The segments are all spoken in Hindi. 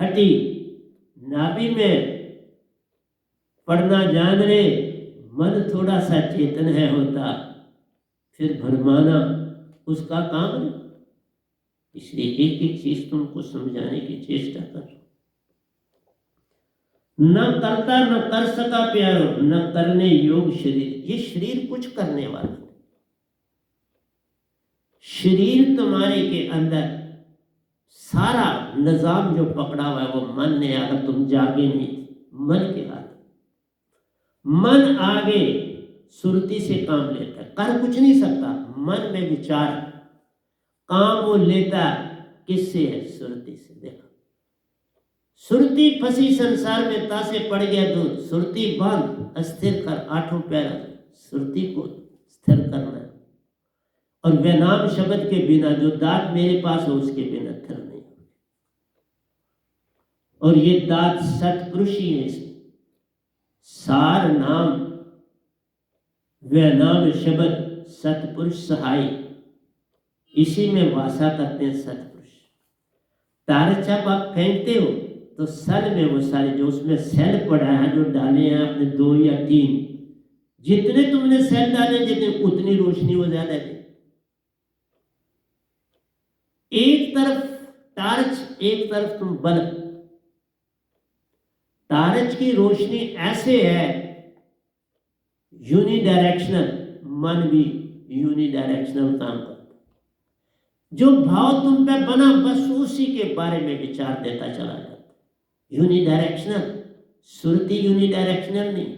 हटी नाभि में पढ़ना जान रे, मन थोड़ा सा चेतन है होता, फिर भरमाना उसका काम नहीं। इसलिए एक एक चीज तुमको समझाने की चेष्टा कर। न करता न कर सका प्यारो, न करने योग शरीर। ये शरीर कुछ करने वाला नहीं। शरीर तुम्हारे के अंदर सारा निजाम जो पकड़ा हुआ है वो मन ने, अगर तुम जागे नहीं मन के हाथ, मन आगे सुरती से काम लेता है, कर कुछ नहीं सकता। मन में विचार, काम वो लेता किससे है? सुरती से। देखो सुरती फंसी संसार में, तासे पड़ गया दूर, सुरती बांध अस्थिर कर आठों पैरा। सुरती को स्थिर करना है। और वे नाम शब्द के बिना, जो दात मेरे पास हो उसके बिना थिर नहीं। और ये दात सतपुरुष ही है। सार नाम वे नाम शब्द सतपुरुष सहाय, इसी में वासा करते हैं सतपुरुष। तारे जब आप फेंकते हो तो सल में वो सारे जो उसमें सेल पड़ा है, जो डाले हैं आपने 2 या 3, जितने तुमने सेल डाले जितने उतनी रोशनी वो ज्यादा दे। एक तरफ टार्च, एक तरफ तुम बल्ब। टार्च की रोशनी ऐसे है यूनिडायरेक्शनल, मन भी यूनिडायरेक्शनल काम करता। जो भाव तुम पे बना बस उसी के बारे में विचार देता चला जाता। यूनिडायरेक्शनल, सुरती यूनिडायरेक्शनल नहीं।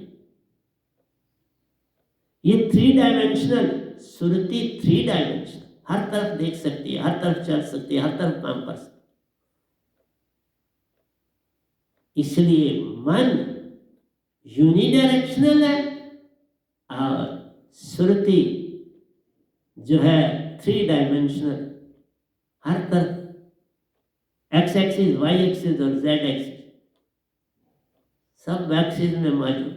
ये 3 डायमेंशनल, सुरती 3 डायमेंशनल। हर तरफ देख सकती है, हर तरफ चल सकती है, हर तरफ काम कर सकती है। इसलिए मन यूनिडायरेक्शनल है और सुरती जो है 3 डायमेंशनल, हर तरफ एक्स एक्सिस, वाई एक्सिस और जेड एक्सिस सब एक्सिस में मौजूद।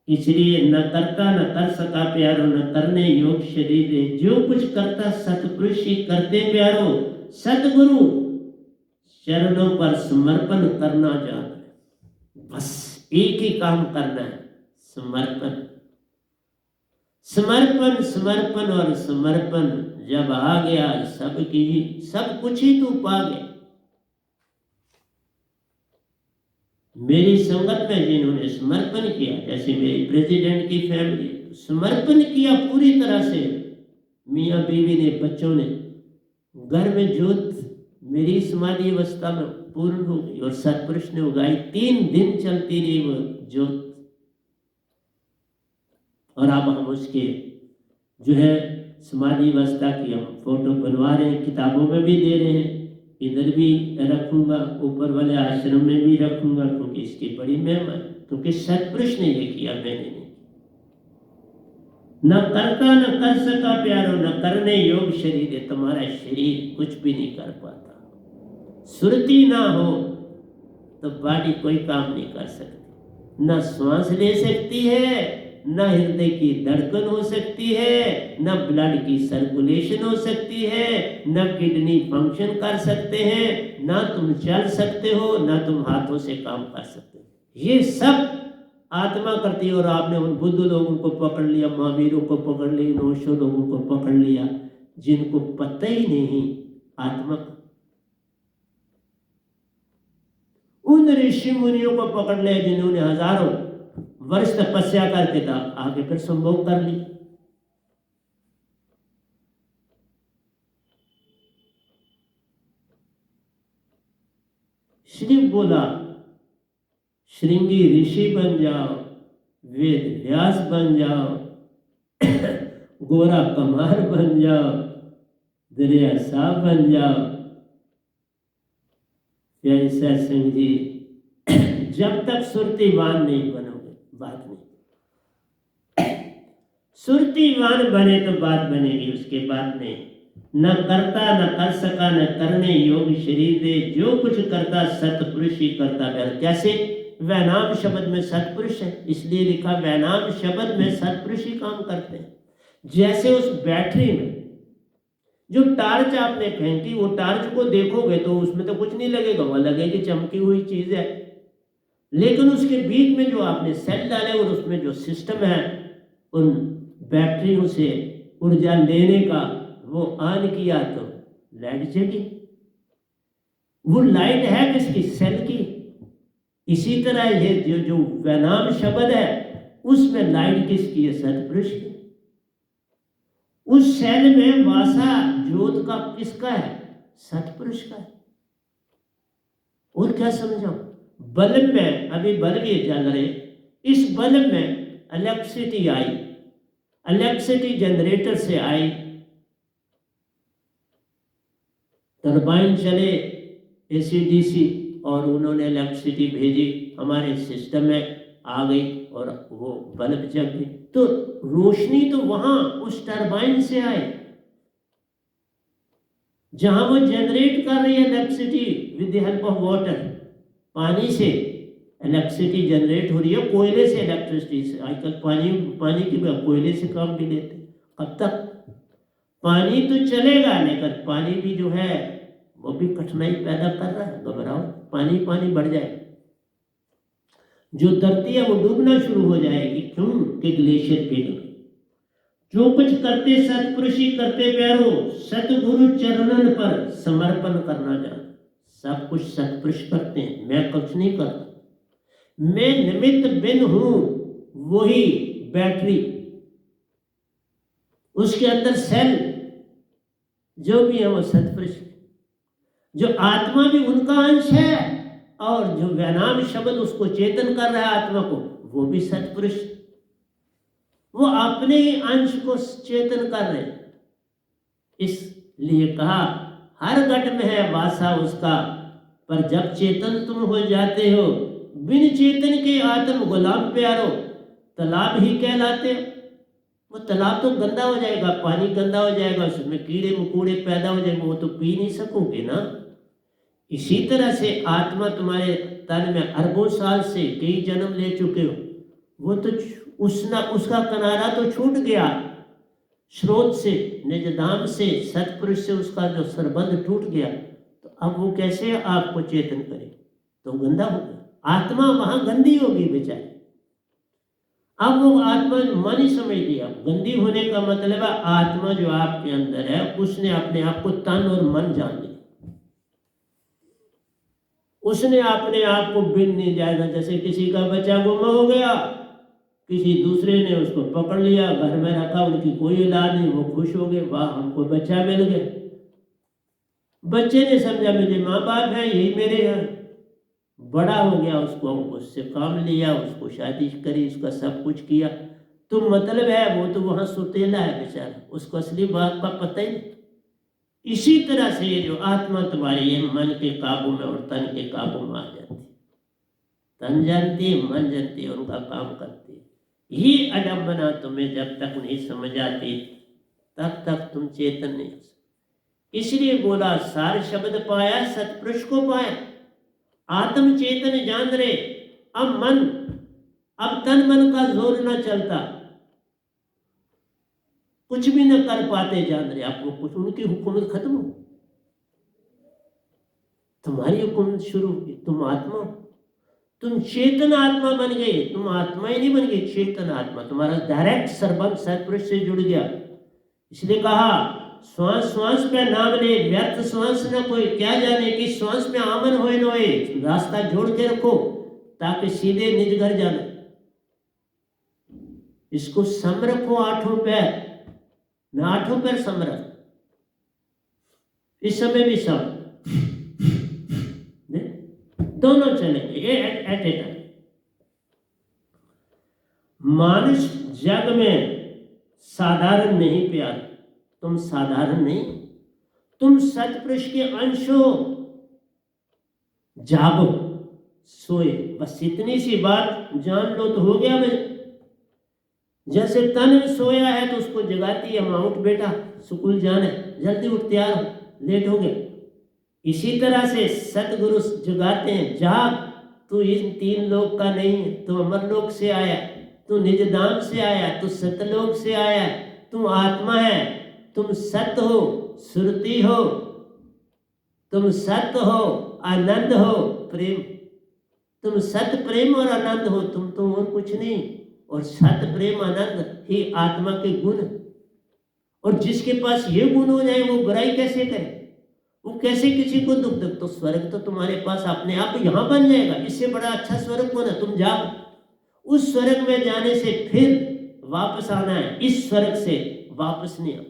इसलिए न करता न कर सका प्यारो, न करने योग शरीर। जो कुछ करता सतपुरुष ही करते प्यारो। सतगुरु चरणों पर समर्पण करना जान। बस एक ही काम करना है, समर्पण। समर्पण समर्पण और समर्पण जब आ गया सबकी, सब कुछ ही तू पा गया। मेरी संगत में जिन्होंने समर्पण किया, जैसे मेरी प्रेसिडेंट की फैमिली, समर्पण किया पूरी तरह से। मियाँ बीवी ने, बच्चों ने, घर में जोत मेरी समाधि अवस्था में पूर्ण हो गई और सतपुरुष ने उगाई। 3 दिन चलती रही वो जोत। और अब हम उसके जो है समाधि अवस्था की हम फोटो बनवा रहे हैं, किताबों में भी दे रहे हैं। इधर भी रखूंगा, ऊपर वाले आश्रम में भी रखूंगा, क्योंकि इसकी बड़ी महिमा है। क्योंकि सतपुरुष ने ये किया, मैंने नहीं। न करता न कर सका प्यारो, न करने योग शरीर। है तुम्हारा शरीर कुछ भी नहीं कर पाता। सुरती ना हो तो बॉडी कोई काम नहीं कर सकती। न श्वास ले सकती है, न हृदय की धड़कन हो सकती है, न ब्लड की सर्कुलेशन हो सकती है, न किडनी फंक्शन कर सकते हैं, न तुम चल सकते हो, न तुम हाथों से काम कर सकते हो। ये सब आत्मा करती है। और आपने उन बुद्ध लोगों को पकड़ लिया, महावीरों को पकड़ लिया, नोशो लोगों को पकड़ लिया, जिनको पता ही नहीं आत्मा का। उन ऋषि मुनियों को पकड़ लिया जिन्होंने हजारों वर्ष तपस्या करके था, आगे फिर संभोग कर ली। श्री बोला, श्रृंगी ऋषि बन जाओ, वेद व्यास बन जाओ, गोरा कमार बन जाओ, दरिया साहब बन जाओ। प्यारे सत्संग जी, जब तक सुरतीवान नहीं बनोगे बात नहीं। सुरतीवान बने तो बात बनेगी, उसके बाद नहीं। न करता न कर सका, न करने योग शरीर दे। जो कुछ करता सतपुरुष ही करता। कैसे? वैनाम शब्द में सतपुरुष है, इसलिए लिखा वैनाम शब्द में सतपुरुष ही काम करते हैं। जैसे उस बैटरी में जो टार्च आपने फेंकी, वो टार्च को देखोगे तो उसमें तो कुछ नहीं लगेगा, वो लगेगी चमकी हुई चीज है। लेकिन उसके बीच में जो आपने सेल डाले और उसमें जो सिस्टम है उन बैटरियों से ऊर्जा लेने का, वो ऑन किया तो लाइट जगी। वो लाइट है किसकी? सेल की। इसी तरह ये जो वैनाम शब्द है उसमें लाइट किसकी है? सतपुरुष की। उस सेल में वासा ज्योत का किसका है? सतपुरुष का है। और क्या समझाऊं? बल्ब में, अभी बल्ब ये जल रहे, इस बल्ब में इलेक्ट्रिसिटी आई, इलेक्ट्रिसिटी जनरेटर से आई, टरबाइन चले एसी-डीसी, और उन्होंने इलेक्ट्रिसिटी भेजी, हमारे सिस्टम में आ गई और वो बल्ब जग गई। तो रोशनी तो वहां उस टरबाइन से आई जहां वो जनरेट कर रही है electricity with the help of water. पानी से इलेक्ट्रिसिटी जनरेट हो रही है, कोयले से इलेक्ट्रिसिटी से। आजकल पानी की कोयले से काम भी लेते। कब तक? पानी तो चलेगा, लेकिन पानी भी जो है वो भी कठिनाई पैदा कर रहा है। घबराओ, पानी बढ़ जाए, जो धरती है वो डूबना शुरू हो जाएगी। क्यों? कि ग्लेशियर पिघल। जो कुछ करते सतपुरुषी करते प्यारो, सतगुरु चरणन पर समर्पण करना जान। सब कुछ सतपुरुष करते हैं, मैं कुछ नहीं करता। मैं निमित्त बिन हूं, वही बैटरी, उसके अंदर सेल जो भी है वो सतपुरुष। जो आत्मा भी उनका अंश है, और जो वैनाम शब्द उसको चेतन कर रहा है आत्मा को, वो भी सतपुरुष। वो अपने ही अंश को चेतन कर रहे। इसलिए कहा हर घट में है वासा उसका, पर जब चेतन तुम हो जाते हो, बिन चेतन के आत्म गुलाम प्यारो, तालाब ही कहलाते हो। वो तालाब तो गंदा हो जाएगा, पानी गंदा हो जाएगा, उसमें कीड़े मकोड़े पैदा हो जाएंगे, वो तो पी नहीं सकोगे ना। इसी तरह से आत्मा तुम्हारे तन में अरबों साल से कई जन्म ले चुके हो, वो तो उसका किनारा तो छूट गया, स्रोत से, निजधाम से, सतपुरुष से उसका जो संबंध टूट गया, तो अब वो कैसे आपको चेतन करे? तो गंदा हो गया, आत्मा वहां गंदी होगी बेचारी। अब वो आत्मा मन ही समझ लिया। गंदी होने का मतलब है आत्मा जो आपके अंदर है उसने अपने आप को तन और मन जान लिया। उसने अपने आप को बिन नहीं जाएगा। जैसे किसी का बच्चा गुम हो गया, किसी दूसरे ने उसको पकड़ लिया, घर में रखा, उनकी कोई औलाद नहीं, वो खुश हो गए, वाह हमको बच्चा मिल गया। बच्चे ने समझा मेरे माँ बाप हैं, यही मेरे हैं। बड़ा हो गया, उसको उससे काम लिया, उसको शादी करी, उसका सब कुछ किया, तो मतलब है वो तो वहां सुतेला है बेचारा, उसको असली बात का पता ही नहीं। इसी तरह से ये जो आत्मा तुम्हारी ये मन के काबू में और तन के काबू में आ जाती, तन जानती मन जानती उनका काम करती। ये अडम्बना तुम्हें जब तक नहीं समझ आती तब तक तुम चेतन नहीं हो सकते। इसलिए बोला सार शब्द पाया सतपुरुष को पाया, आत्म चेतन जान रहे। अब तन मन का जोर न चलता, कुछ भी न कर पाते जान रहे। आपको कुछ उनकी हुकूमत खत्म हो, तुम्हारी हुकूमत शुरू हुई। तुम आत्मा, तुम चेतन आत्मा बन गए। तुम आत्मा ही नहीं बन गई, चेतन आत्मा। तुम्हारा डायरेक्ट संबंध सतपुरुष से जुड़ गया। इसलिए कहा श्वास श्वास पे नाम ले, व्यर्थ श्वास न कोई, क्या जाने कि श्वास में आमन होए न होए। रास्ता जोड़ के रखो ताकि सीधे निज घर जाना। इसको सम रखो आठों पैर, मैं आठों पैर सम रख। इस समय भी सम, दोनों चलेंगे एट ए टाइम। मानुष जग में साधारण नहीं प्यार, तुम साधारण नहीं, तुम सतपुरुष के अंश हो। जागो, सोए, बस इतनी सी बात जान लो तो हो गया। मैं जैसे तन में सोया है तो उसको जगाती है माँ, उठ बेटा स्कूल जाना है, जल्दी उठ, तैयार हो, लेट हो गया। इसी तरह से सतगुरु जगाते हैं, जाग, तू इन तीन लोक का नहीं है, तू अमरलोक से आया, तू निजधाम से आया, तू सतलोक से आया, तू आत्मा है, तुम सत हो, श्रुति हो, तुम सत्य हो, आनंद हो, प्रेम। तुम सत्य, प्रेम और आनंद हो, तुम तो और कुछ नहीं। और सत्य, प्रेम, आनंद ही आत्मा के गुण। और जिसके पास ये गुण हो जाए वो बुराई कैसे करे, वो कैसे किसी को दुख दे? तो स्वर्ग तो तुम्हारे पास अपने आप यहाँ बन जाएगा। इससे बड़ा अच्छा स्वर्ग कौन है? तुम जाओ, उस स्वर्ग में जाने से फिर वापस आना है, इस स्वर्ग से वापस नहीं आना।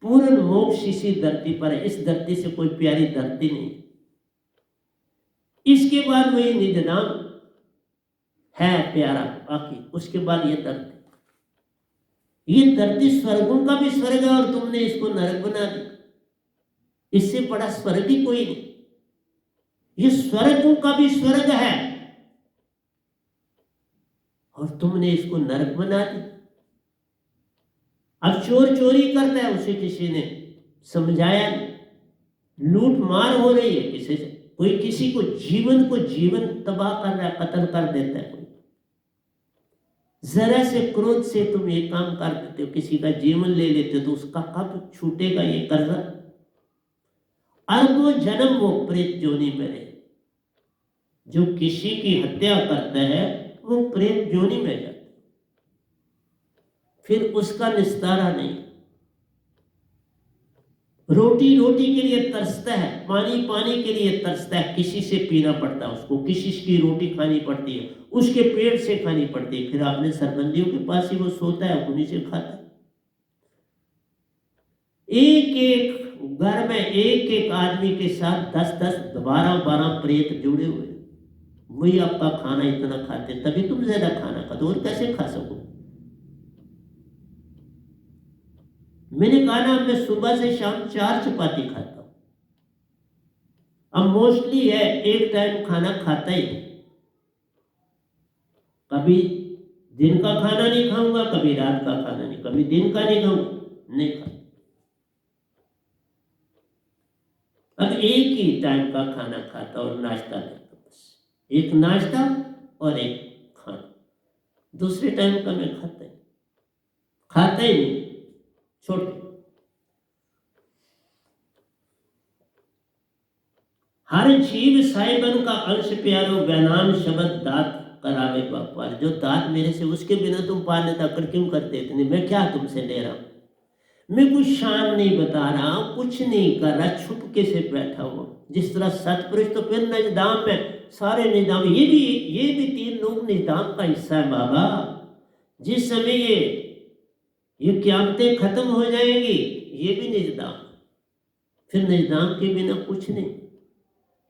पूर्ण मोक्ष इसी धरती पर है, इस धरती से कोई प्यारी धरती नहीं। इसके बाद वही निज धाम है प्यारा, बाकी उसके बाद ये धरती। ये धरती स्वर्गों का भी स्वर्ग है और तुमने इसको नरक बना दिया। इससे बड़ा स्वर्ग ही कोई नहीं। ये स्वर्गों का भी स्वर्ग है और तुमने इसको नरक बना दिया। अब चोर चोरी करता है, उसे किसी ने समझाया नहीं। लूट मार हो रही है किसी से, कोई किसी को जीवन तबाह कर रहा है, कत्ल कर देता है। कोई जरा से क्रोध से तुम ये काम कर देते हो, किसी का जीवन ले लेते हो, तो उसका कब छूटेगा ये कर्जा? अरबों जन्म वो प्रेत जोनी में रहे। जो किसी की हत्या करता है वो प्रेत जोनी में जाता, फिर उसका निस्तारा नहीं। रोटी के लिए तरसता है, पानी के लिए तरसता है, किसी से पीना पड़ता है उसको, किसी की रोटी खानी पड़ती है, उसके पेट से खानी पड़ती है, फिर अपने सरबंदियों के पास ही वो सोता है, उन्हीं से खाता है। एक एक घर में एक एक आदमी के साथ 10-10, 12-12 प्रेत जुड़े हुए, वही आपका खाना इतना खाते, तभी तुम ज्यादा खाना खाते, और कैसे खा सको? मैंने कहा ना, मैं सुबह से शाम 4 चपाती खाता हूं। अब मोस्टली है एक टाइम खाना खाता ही, कभी दिन का खाना नहीं खाऊंगा, कभी रात का खाना नहीं, कभी दिन का नहीं खाऊंगा, नहीं खाता। अब एक ही टाइम का खाना खाता और नाश्ता करता, बस एक नाश्ता और एक खाना, दूसरे टाइम का मैं खाता ही नहीं, छोटे। हर जीव साइबन का अंश प्यारो, व्यानाम शब्द दात करावे बापार। जो दात मेरे से, उसके बिना तुम पालने तक क्यों करते इतने? मैं क्या तुमसे ले रहा हूं? मैं कुछ शान नहीं बता रहा हूं, कुछ नहीं कर रहा, छुप के से बैठा हुआ। जिस तरह सतपुरुष तो फिर निजाम में, सारे निजाम, ये भी 3 लोग निजाम का हिस्सा है बाबा। जिस समय ये क़यामतें खत्म हो जाएंगी, ये भी निजाम, फिर निजाम के बिना कुछ नहीं।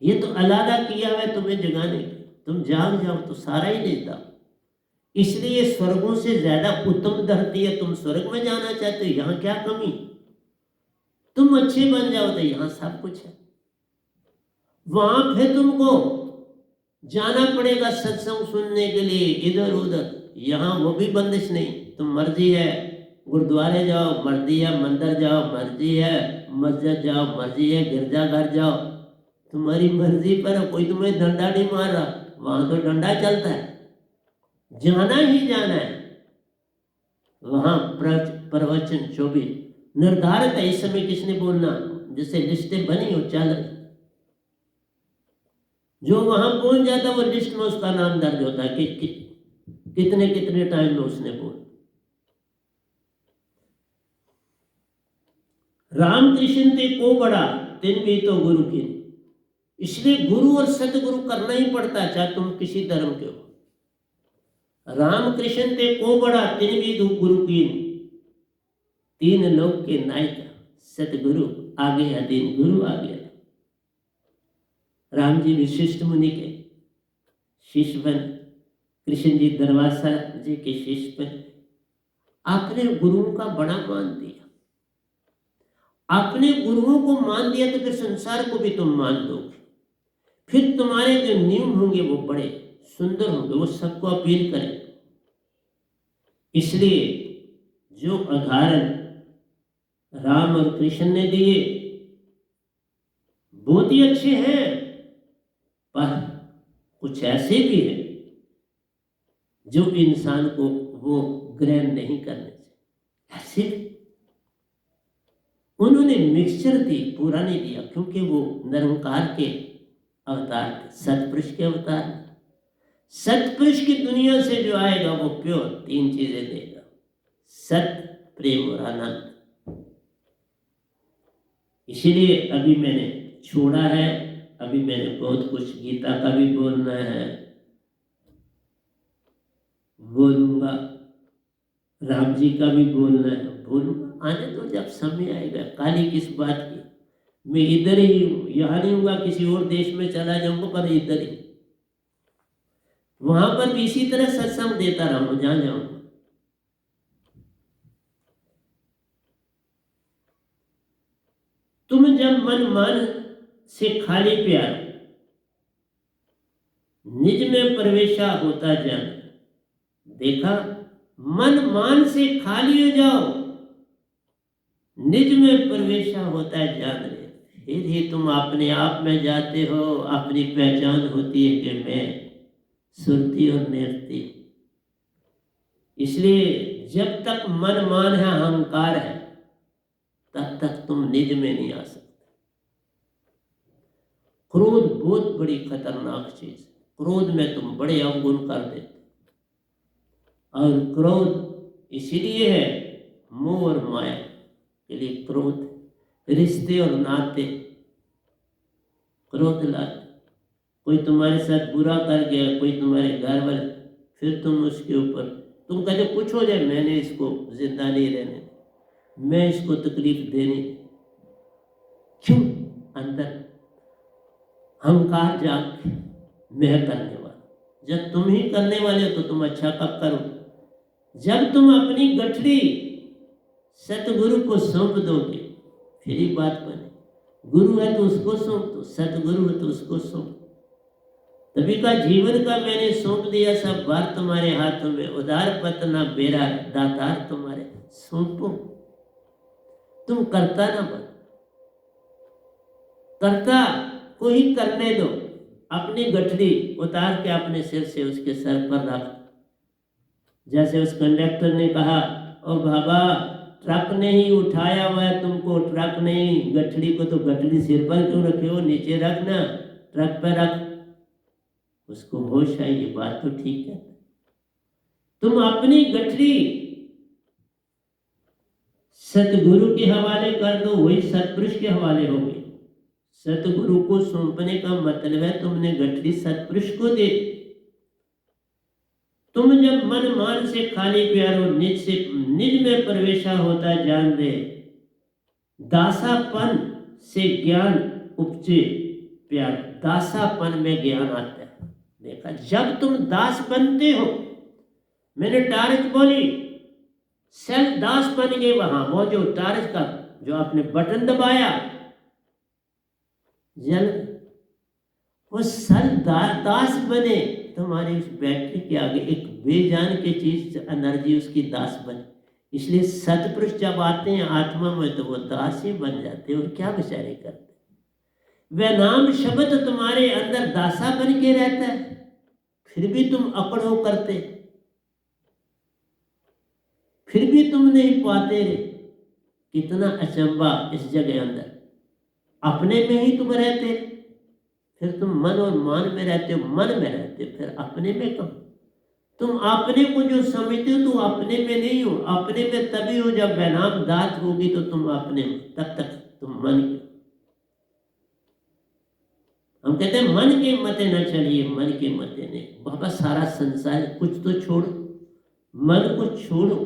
ये तो अलादा किया है तुम्हें जगाने, तुम जाग जाओ तो सारा ही निजाम। इसलिए स्वर्गों से ज्यादा उत्तम धरती है। तुम स्वर्ग में जाना चाहते हो, यहाँ क्या कमी? तुम अच्छे बन जाओ तो यहाँ सब कुछ है। वहां फिर तुमको जाना पड़ेगा सत्संग सुनने के लिए इधर उधर, यहाँ वो भी बंदिश नहीं। तुम मर्जी है गुरुद्वारे जाओ, मर्जी है मंदिर जाओ, मर्जी है मस्जिद जाओ, मर्जी है गिरजाघर जाओ, तुम्हारी मर्जी पर। कोई तुम्हें डंडा नहीं मार रहा, वहां तो डंडा चलता है, जाना ही जाना है। वहां प्रवचन 24 निर्धारित है। इस समय किसने बोलना, जैसे लिस्टें बनी हो चल रही, जो वहां पहुंच जाता वो लिस्ट में उसका नाम दर्ज होता है कि कितने कितने टाइम में उसने बोला। रामकृष्ण ते को बड़ा तिन भी तो गुरु की। इसलिए गुरु और सतगुरु करना ही पड़ता है, चाहे तुम किसी धर्म के हो। रामकृष्ण ते को बड़ा तिन भी तो गुरु की। 3 लोग के नायक सतगुरु आगे अधीन, गुरु आगे। राम जी विशिष्ट मुनि के शिष्य बन, कृष्ण जी दरवासा जी के शिष्य बन। आपने गुरुओं का बड़ा मान दिया, आपने गुरुओं को मान दिया तो फिर संसार को भी तुम मान दोगे। फिर तुम्हारे जो नियम होंगे वो बड़े सुंदर होंगे, वो सबको अपील करें। इसलिए जो उदाहरण राम और कृष्ण ने दिए बहुत ही अच्छे हैं, पर कुछ ऐसे भी हैं जो इंसान को वो ग्रहण नहीं करने चाहिए। ऐसे उन्होंने मिक्सचर दी, पूरा नहीं दिया, क्योंकि वो निरंकार के अवतार थे, सतपुरुष के अवतार। सतपुरुष की दुनिया से जो आएगा वो प्योर 3 चीजें देगा, सत्य, प्रेम और आनंद। इसीलिए अभी मैंने छोड़ा है, अभी मैंने बहुत कुछ गीता का भी बोलना है, बोलूंगा, राम जी का भी बोलना है, बोलूंगा, आने तो जब समय आएगा। काली किस बात की, मैं इधर ही हूँ, यहाँ नहीं हूँगा, किसी और देश में चला जाऊंगा, पर इधर ही, वहां पर भी इसी तरह सत्संग देता रहूंगा जहां जाऊंगा। तुम जब मन से खाली प्यार निज में प्रवेशा होता जान, देखा, मन से खाली हो जाओ, निज में प्रवेशा होता है जान रे, फिर ही तुम अपने आप में जाते हो, अपनी पहचान होती है कि मैं सुरती और निर्ती। इसलिए जब तक मन है, अहंकार है, तब तक तुम निज में नहीं आ सकते। क्रोध बहुत बड़ी खतरनाक चीज है, क्रोध में तुम बड़े अवगुण कर देते, और क्रोध इसीलिए है मोह और माया के लिए क्रोध, रिश्ते और नाते क्रोध लाते। कोई तुम्हारे साथ बुरा कर गया, कोई तुम्हारे घर वाले, फिर तुम उसके ऊपर तुम कहते कुछ हो जाए, मैंने इसको जिंदा नहीं रहने, मैं इसको तकलीफ देनी, क्यों? अंदर अहंकार जाग, मैं करने वाला। जब तुम ही करने वाले हो तो तुम अच्छा कब करो? जब तुम अपनी गठरी सतगुरु को सौंप दोगे, फिर ही बात बने। गुरु है तो उसको सौंप दो, सतगुरु है तो उसको सौंप। तभी का जीवन का मैंने सौंप दिया सब भार तुम्हारे हाथों में, उदार पतना बेरा दातार तुम्हारे, सौंपो। तुम करता ना बन, करता को ही करने दो। अपनी गठरी उतार के अपने सिर से उसके सर पर रख। जैसे उस कंडक्टर ने कहा, ओ बाबा, ट्रक ने ही उठाया हुआ है तुमको, ट्रक नहीं, गठरी को तो गठरी सिर पर क्यों रखे हो, नीचे रखना, ट्रक पर रख। उसको होश आई, ये बात तो ठीक है। तुम अपनी गठरी सतगुरु के हवाले कर दो, वही सतपुरुष के हवाले हो गई। सतगुरु को सौंपने का मतलब है तुमने गठरी सतपुरुष को दे। तुम जब मन से खाली प्यारो, निज में प्रवेशा होता जान दे, दासापन से ज्ञान उपजे प्यार, दासापन में ज्ञान आता है। देखा, जब तुम दास बनते हो, मैंने टार्च बोली, सेल्फ दास बन गए। वहां वो जो टार्च का जो आपने बटन दबाया, जल, वो सल दास बने तुम्हारी उस बैटरी के आगे, एक बेजान की चीज एनर्जी उसकी दास बने। इसलिए सतपुरुष जब आते हैं आत्मा में तो वो दास ही बन जाते हैं। और क्या बेचारे करते, वह नाम शब्द तुम्हारे अंदर दासा बन के रहता है, फिर भी तुम अकड़ो करते, फिर भी तुम नहीं पाते रे। कितना अचंबा इस जगह अंदर, अपने में ही तुम रहते, फिर तुम मन और मान में रहते हो, मन में रहते हो, फिर अपने में कम। तुम अपने को जो समझते हो तो अपने में नहीं हो, अपने में तभी हो जब वैनाम दात होगी तो तुम अपने में, तब तक तुम मन के। हम कहते हैं मन के मते न चलिए, मन के मते नहीं। बाबा सारा संसार कुछ तो छोड़ो, मन को छोड़ो।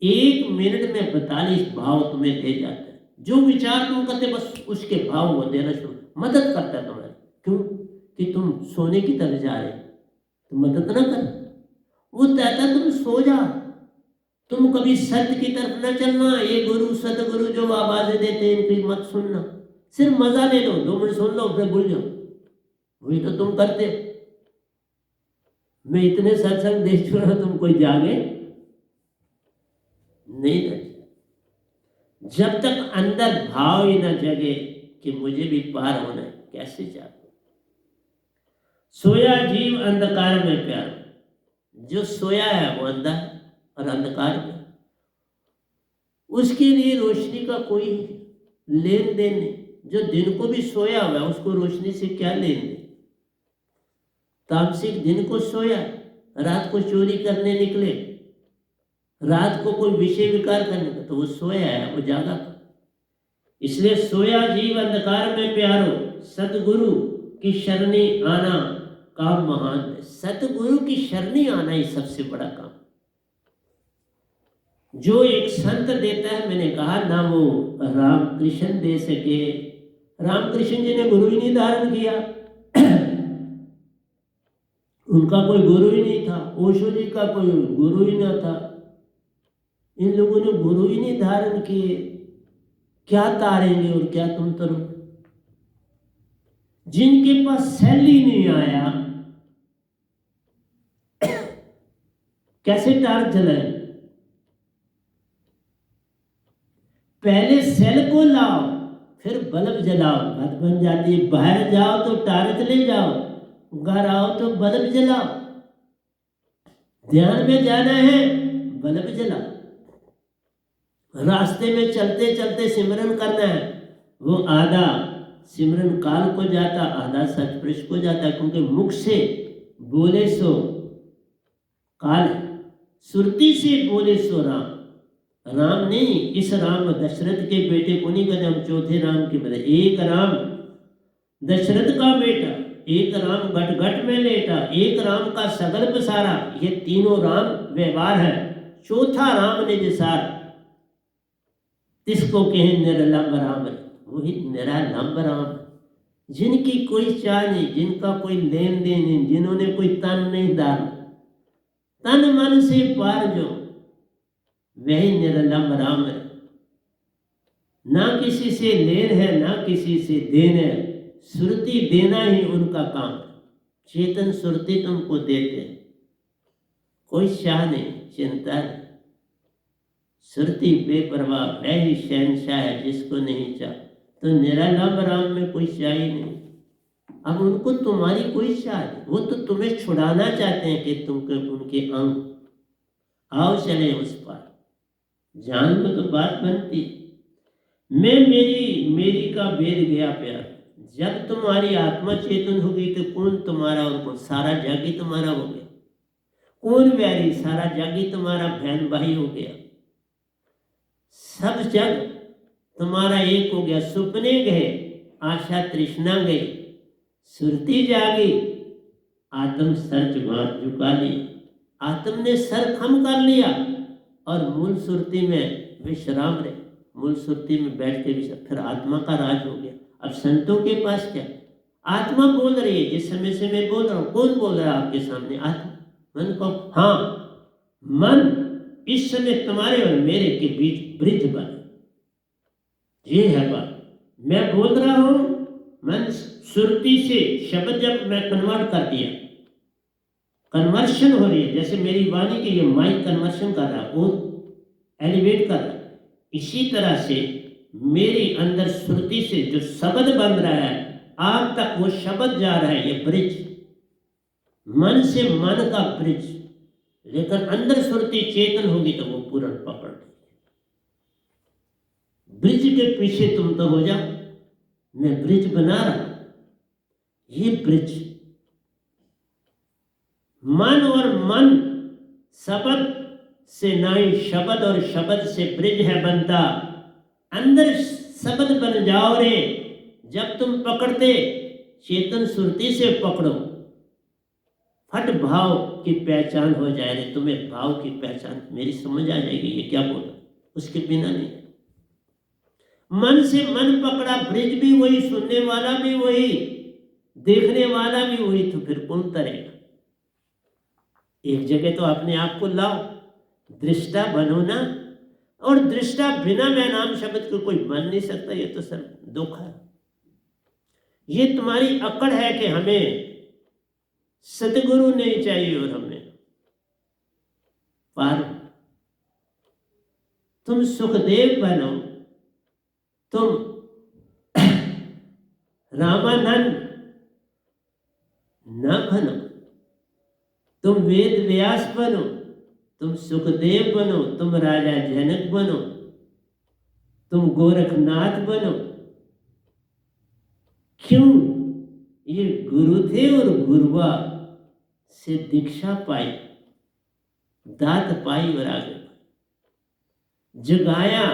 1 मिनट में 42 भाव तुम्हें दे जाता है। जो विचार तुम करते बस उसके भाव वो देना शुरू, मदद करता है तुम्हारी। क्यों? कि तुम सोने की तरफ जा रहे, तो मदद ना कर। वो कहता तुम सो जा, तुम कभी सत्य की तरफ न चलना। ये गुरु सतगुरु जो आवाजें देते हैं इनकी मत सुनना, सिर्फ मजा ले लो, 2 मिनट सुन लो फिर भूल जाओ। वही तो तुम करते। मैं इतने सत्संग देख चुका, तुम कोई जागे नहीं ना। जब तक अंदर भाव ही न जगे कि मुझे भी पार होना है, कैसे जागो? सोया जीव अंधकार में प्यार, जो सोया है वो अंधा है और अंधकार में। उसके लिए रोशनी का कोई लेन देन नहीं। जो दिन को भी सोया हुआ है उसको रोशनी से क्या लेन देन। तामसिक दिन को सोया, रात को चोरी करने निकले, रात को कोई विषय विकार करने का, तो वो सोया है, वो जागा। इसलिए सोया जीव अंधकार में प्यारो, सतगुरु की शरणी आना काम महान है। सतगुरु की शरणी आना ही सबसे बड़ा काम। जो एक संत देता है, मैंने कहा ना वो रामकृष्ण दे सके। रामकृष्ण जी ने गुरु ही नहीं धारण किया, उनका कोई गुरु ही नहीं था। ओशो जी का कोई गुरु ही ना था। इन लोगों ने गुरु ही नहीं धारण किए, क्या तारेंगे और क्या तुम तरो। जिनके पास सेल ही नहीं आया, कैसे टार्च जलाए। पहले सेल को लाओ, फिर बल्ब जलाओ, बात बन जाती है। बाहर जाओ तो टार्च ले जाओ, घर आओ तो बल्ब जलाओ। ध्यान में जाना है, बल्ब जलाओ। रास्ते में चलते चलते सिमरन करना है, वो आधा सिमरन काल को जाता, आधा सतपुरुष को जाता। क्योंकि मुख से बोले सो काल, सुरती से बोले सो राम। राम नहीं, इस राम दशरथ के बेटे को नहीं कहते हम चौथे राम के बदले। एक राम दशरथ का बेटा, एक राम घट घट में लेटा, एक राम का सगल पसारा। ये तीनों राम व्यवहार है। चौथा राम ने जिसार, इसको कहे निरलंब राम, वही निरालंब राम। जिनकी कोई चाह नहीं, जिनका कोई लेन देन नहीं, जिन्होंने कोई तन नहीं डाला, तन मन से पार जो, वही निरलंब राम है। ना किसी से लेन है, ना किसी से देन है। सुरती देना ही उनका काम है। चेतन सुरती तुमको देते हैं, कोई चाह नहीं, चिंता नहीं। सुरती बेपरवाह, वह ही शहनशाह है जिसको नहीं चाह। तो निरालंब राम में कोई चाह ही नहीं। अब उनको तुम्हारी कोई चाह नहीं, वो तो तुम्हें छुड़ाना चाहते हैं कि तुमको उनके अंग आओ चले उस पार। जान लो तो बात बनती। मैं मेरी का भेद गया प्यार। जब तुम्हारी आत्मा चेतन हो गई तो कौन तुम्हारा और कौन, सारा जग ही तुम्हारा हो गया। कौन व्यारी, सारा जग ही तुम्हारा बहन भाई हो गया। सब जग तुम्हारा एक हो गया। सुपने गए, आशा तृष्णा गई, सुरती जागी, आत्म सर झुका लिया। आत्म ने सर खम कर लिया और मूल सुरती में विश्राम रहे। मूल सुरती में बैठ के भी फिर आत्मा का राज हो गया। अब संतों के पास क्या, आत्मा बोल रही है। जिस समय से मैं बोल रहा हूँ, कौन बोल रहा है आपके सामने? आत्मा। मन को, हाँ, मन इस समय तुम्हारे और मेरे के बीच ब्रिज बना, ये है बात। मैं बोल रहा हूं, मन सुरती से शब्द जब मैं कन्वर्ट कर दिया, कन्वर्शन हो रही है। जैसे मेरी वाणी के ये माइक कन्वर्शन कर रहा है और एलिवेट कर रहा है, इसी तरह से मेरे अंदर सुरती से जो शब्द बन रहा है, आप तक वो शब्द जा रहा है। ये ब्रिज, मन से मन का ब्रिज। लेकिन अंदर सुरती चेतन होगी तो वो पूर्ण पकड़ लेगी। ब्रिज के पीछे तुम तो हो जाओ, मैं ब्रिज बना रहा। ये ब्रिज मन और मन शब्द से नहीं, शब्द और शब्द से ब्रिज है बनता। अंदर शब्द बन जाओ रे। जब तुम पकड़ते चेतन सुरती से पकड़ो, फट भाव की पहचान हो जाए रे। तुम्हें भाव की पहचान मेरी समझ आ जाएगी, ये क्या बोला, उसके बिना नहीं। मन से मन पकड़ा, ब्रिज भी वही, सुनने वाला भी वही, देखने वाला भी वही, तो फिर कौन तरेगा? एक जगह तो अपने आप को लाओ, दृष्टा बनो ना। और दृष्टा बिना मैं नाम शब्द को कोई बन नहीं सकता। ये तो सर दुख है। ये तुम्हारी अकड़ है कि हमें सतगुरु नहीं चाहिए और हमें पार। तुम सुखदेव बनो, तुम रामानंद न बनो, तुम वेद व्यास बनो, तुम सुखदेव बनो, तुम राजा जनक बनो। तुम गोरखनाथ बनो। क्यों? ये गुरु थे और गुरुआ से दीक्षा पाई, दात पाई और आगे जगाया,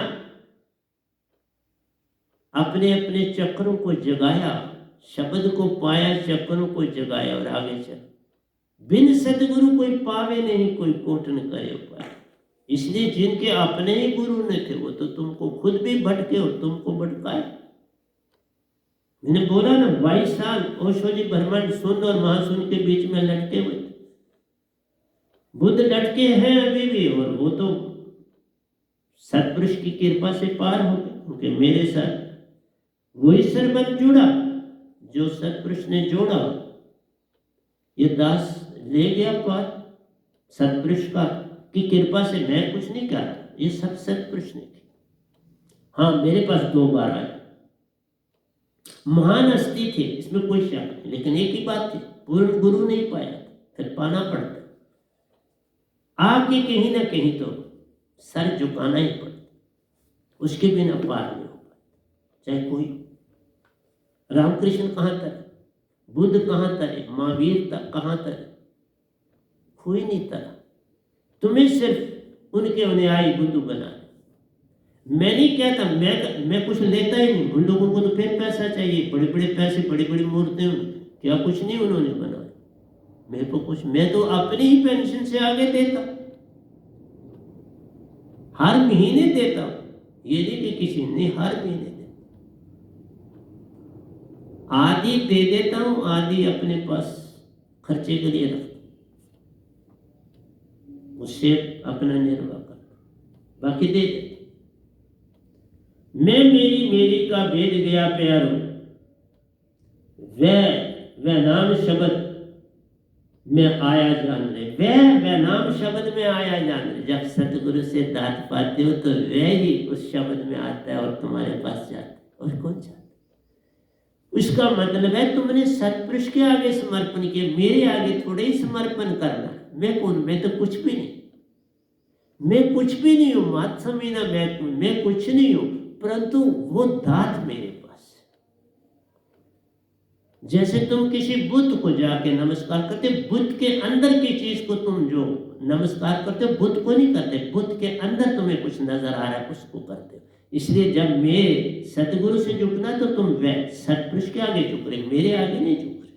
अपने अपने चक्रों को जगाया, शब्द को पाया, चक्रों को जगाया और आगे चल। बिन सतगुरु कोई पावे नहीं, कोई कोट न करे उपाय। इसलिए जिनके अपने ही गुरु न थे वो तो तुमको खुद भी भटके और तुमको भटकाए। मैंने बोला ना 22 साल ओशो जी ब्रह्मांड शून्य और महाशून्य के बीच में लटके हुए थे। बुद्ध लटके हैं अभी भी, और वो तो सतपुरुष की कृपा से पार हो गए, क्योंकि मेरे साथ वही सरबत जुड़ा जो सतपुरुष ने जोड़ा। ये दास ले गया पार सतपुरुष का की कृपा से। मैं कुछ नहीं कर रहा, ये सब सतपुरुष ने की। हाँ, मेरे पास 2 बार आए, महान हस्ती थे, इसमें कोई शक नहीं, लेकिन एक ही बात थी, पूर्ण गुरु नहीं पाया, फिर पाना पड़ता। आके कहीं ना कहीं तो सर झुकाना ही पड़ता, उसके बिना पार नहीं हो पाता। चाहे कोई रामकृष्ण कहाँ तरे, बुद्ध कहाँ तरे, महावीर तक कहाँ तरे, कोई नहीं तरा। तुम्हें सिर्फ उनके अनुयायी बुद्ध बना। मैं नहीं कहता, मैं कुछ लेता ही नहीं। उन लोगों को तो फिर पैसा चाहिए, बड़े बड़े पैसे, बड़ी बड़ी मूर्तें, क्या कुछ नहीं उन्होंने बनाया। मेरे को कुछ, मैं तो अपनी ही पेंशन से आगे देता, हर महीने देता हूं। ये नहीं कि किसी नहीं, हर महीने देता। आधी दे देता हूं, आधी अपने पास खर्चे के लिए रखता, उससे अपना निर्वाह करता, बाकी दे देता। मैं मेरी मेरी का भेद गया प्यारो, वह नाम शब्द में आया जान ले। वह नाम शब्द में आया जान ले। जब सतगुरु से दात पाते हो तो वह ही उस शब्द में आता है और तुम्हारे पास जाता है, और कौन जाता है। उसका मतलब है तुमने सतपुरुष के आगे समर्पण किया, मेरे आगे थोड़े ही समर्पण करना। मैं कौन? मैं तो कुछ भी नहीं, मैं कुछ भी नहीं हूं। मत समझना मैं कुछ नहीं हूं, परंतु वो दात मेरे पास है। जैसे तुम किसी बुद्ध को जाके नमस्कार करते, बुद्ध के अंदर की चीज को तुम जो नमस्कार करते हो, बुद्ध को नहीं करते। बुद्ध के अंदर तुम्हें कुछ नजर आ रहा है, उसको करते हो। इसलिए जब मेरे सतगुरु से झुकना तो तुम वह सतपुरुष के आगे झुक रहे, मेरे आगे नहीं झुक रहे।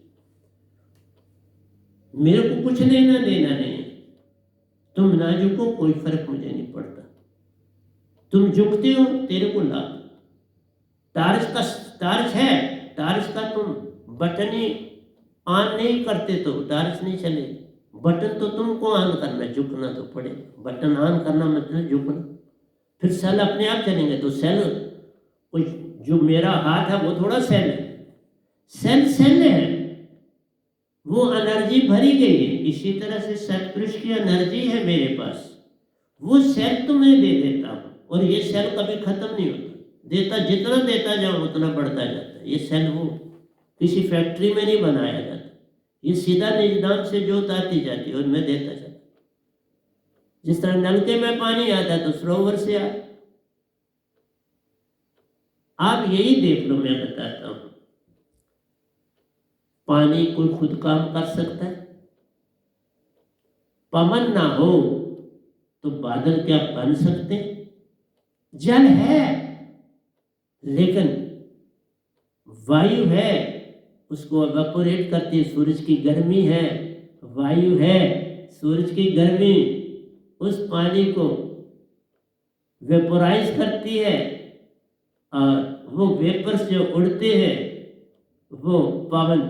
मेरे को कुछ लेना देना नहीं, तुम ना झुको, कोई फर्क मुझे नहीं पड़ता। तुम झुकते हो, तेरे को लाभ। टार्च है, टार्च का तुम बटन ही ऑन नहीं करते तो टार्च नहीं चलेगी। बटन तो तुमको ऑन करना, झुकना तो पड़ेगा। बटन ऑन करना मतलब झुकना, फिर सेल अपने आप चलेंगे। तो सेल कोई, जो मेरा हाथ है वो थोड़ा सेल है, सेल है, वो एनर्जी भरी गई है। इसी तरह से सतपुरुष की एनर्जी है मेरे पास, वो सेल तुम्हें दे देता हूं, और ये सेल कभी खत्म नहीं होता। देता जितना देता जाऊं उतना बढ़ता जाता है। ये सेल वो किसी फैक्ट्री में नहीं बनाया जाता, ये सीधा निजाम से जोत आती जाती है और मैं देता जाता। जिस तरह नलके में पानी आता तो सरोवर से आए। आप यही देख लो, मैं बताता हूं। पानी कोई खुद काम कर सकता है? पवन ना हो तो बादल क्या बन सकते? जल है, लेकिन वायु है, उसको एवापोरेट करती है। सूरज की गर्मी है, वायु है, सूरज की गर्मी उस पानी को वेपोराइज करती है, और वो वेपर्स जो उड़ते हैं वो पवन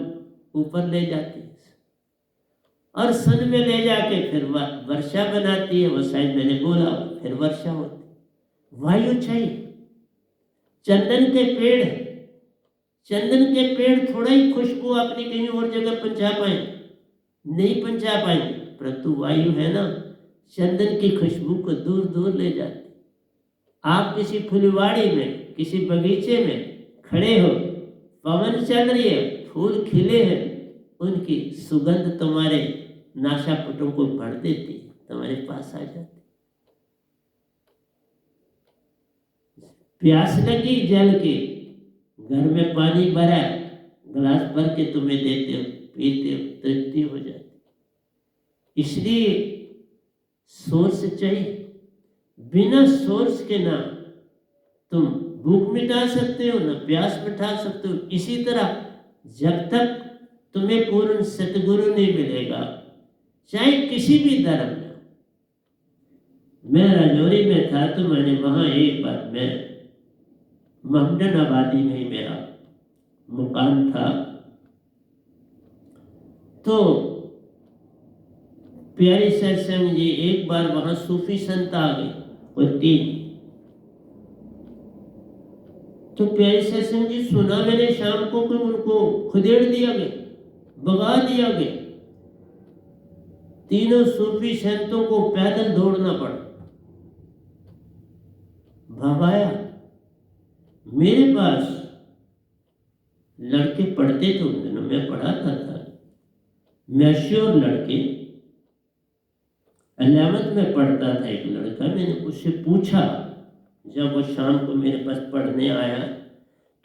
ऊपर ले जाती है और सन में ले जाके फिर वर्षा बनाती है। वो शायद मैंने बोला, फिर वर्षा होती। वायु चाहिए। चंदन के पेड़ है, चंदन के पेड़ थोड़ा ही खुशबू अपनी कहीं और जगह पहुंचा पाए, नहीं पहुंचा पाएंगे, परंतु वायु है ना, चंदन की खुशबू को दूर दूर ले जाती। आप किसी फुलवाड़ी में, किसी बगीचे में खड़े हो, पवन चल रही है, फूल खिले हैं, उनकी सुगंध तुम्हारे नासापुटों को भर देती है, तुम्हारे पास आ जाती। प्यास लगी जल के, घर में पानी भरा, गिलास भर के तुम्हें देते हो, पीते हो, तृप्ति हो जाती। इसलिए सोर्स चाहिए। बिना सोर्स के ना तुम भूख मिटा सकते हो, ना प्यास मिटा सकते हो। इसी तरह जब तक तुम्हें पूर्ण सतगुरु नहीं मिलेगा, चाहे किसी भी धर्म में। मैं राजौरी में था तो मैंने वहां एक बार, मैं महमदन आबादी में ही मेरा मकान था, तो प्यारी सत्संग जी एक बार वहां सूफी संत आ गए, कोई 3। तो प्यारी सत्संग जी सुना मैंने शाम को कि उनको खुदेड़ दिया गया, भगा दिया गया। तीनों सूफी संतों को पैदल दौड़ना पड़ा, भगाया। मेरे पास लड़के पढ़ते थे, उन दिनों मैं पढ़ाता था, मैश्योर लड़के। 11th में पढ़ता था एक लड़का। मैंने उससे पूछा, जब वो शाम को मेरे पास पढ़ने आया,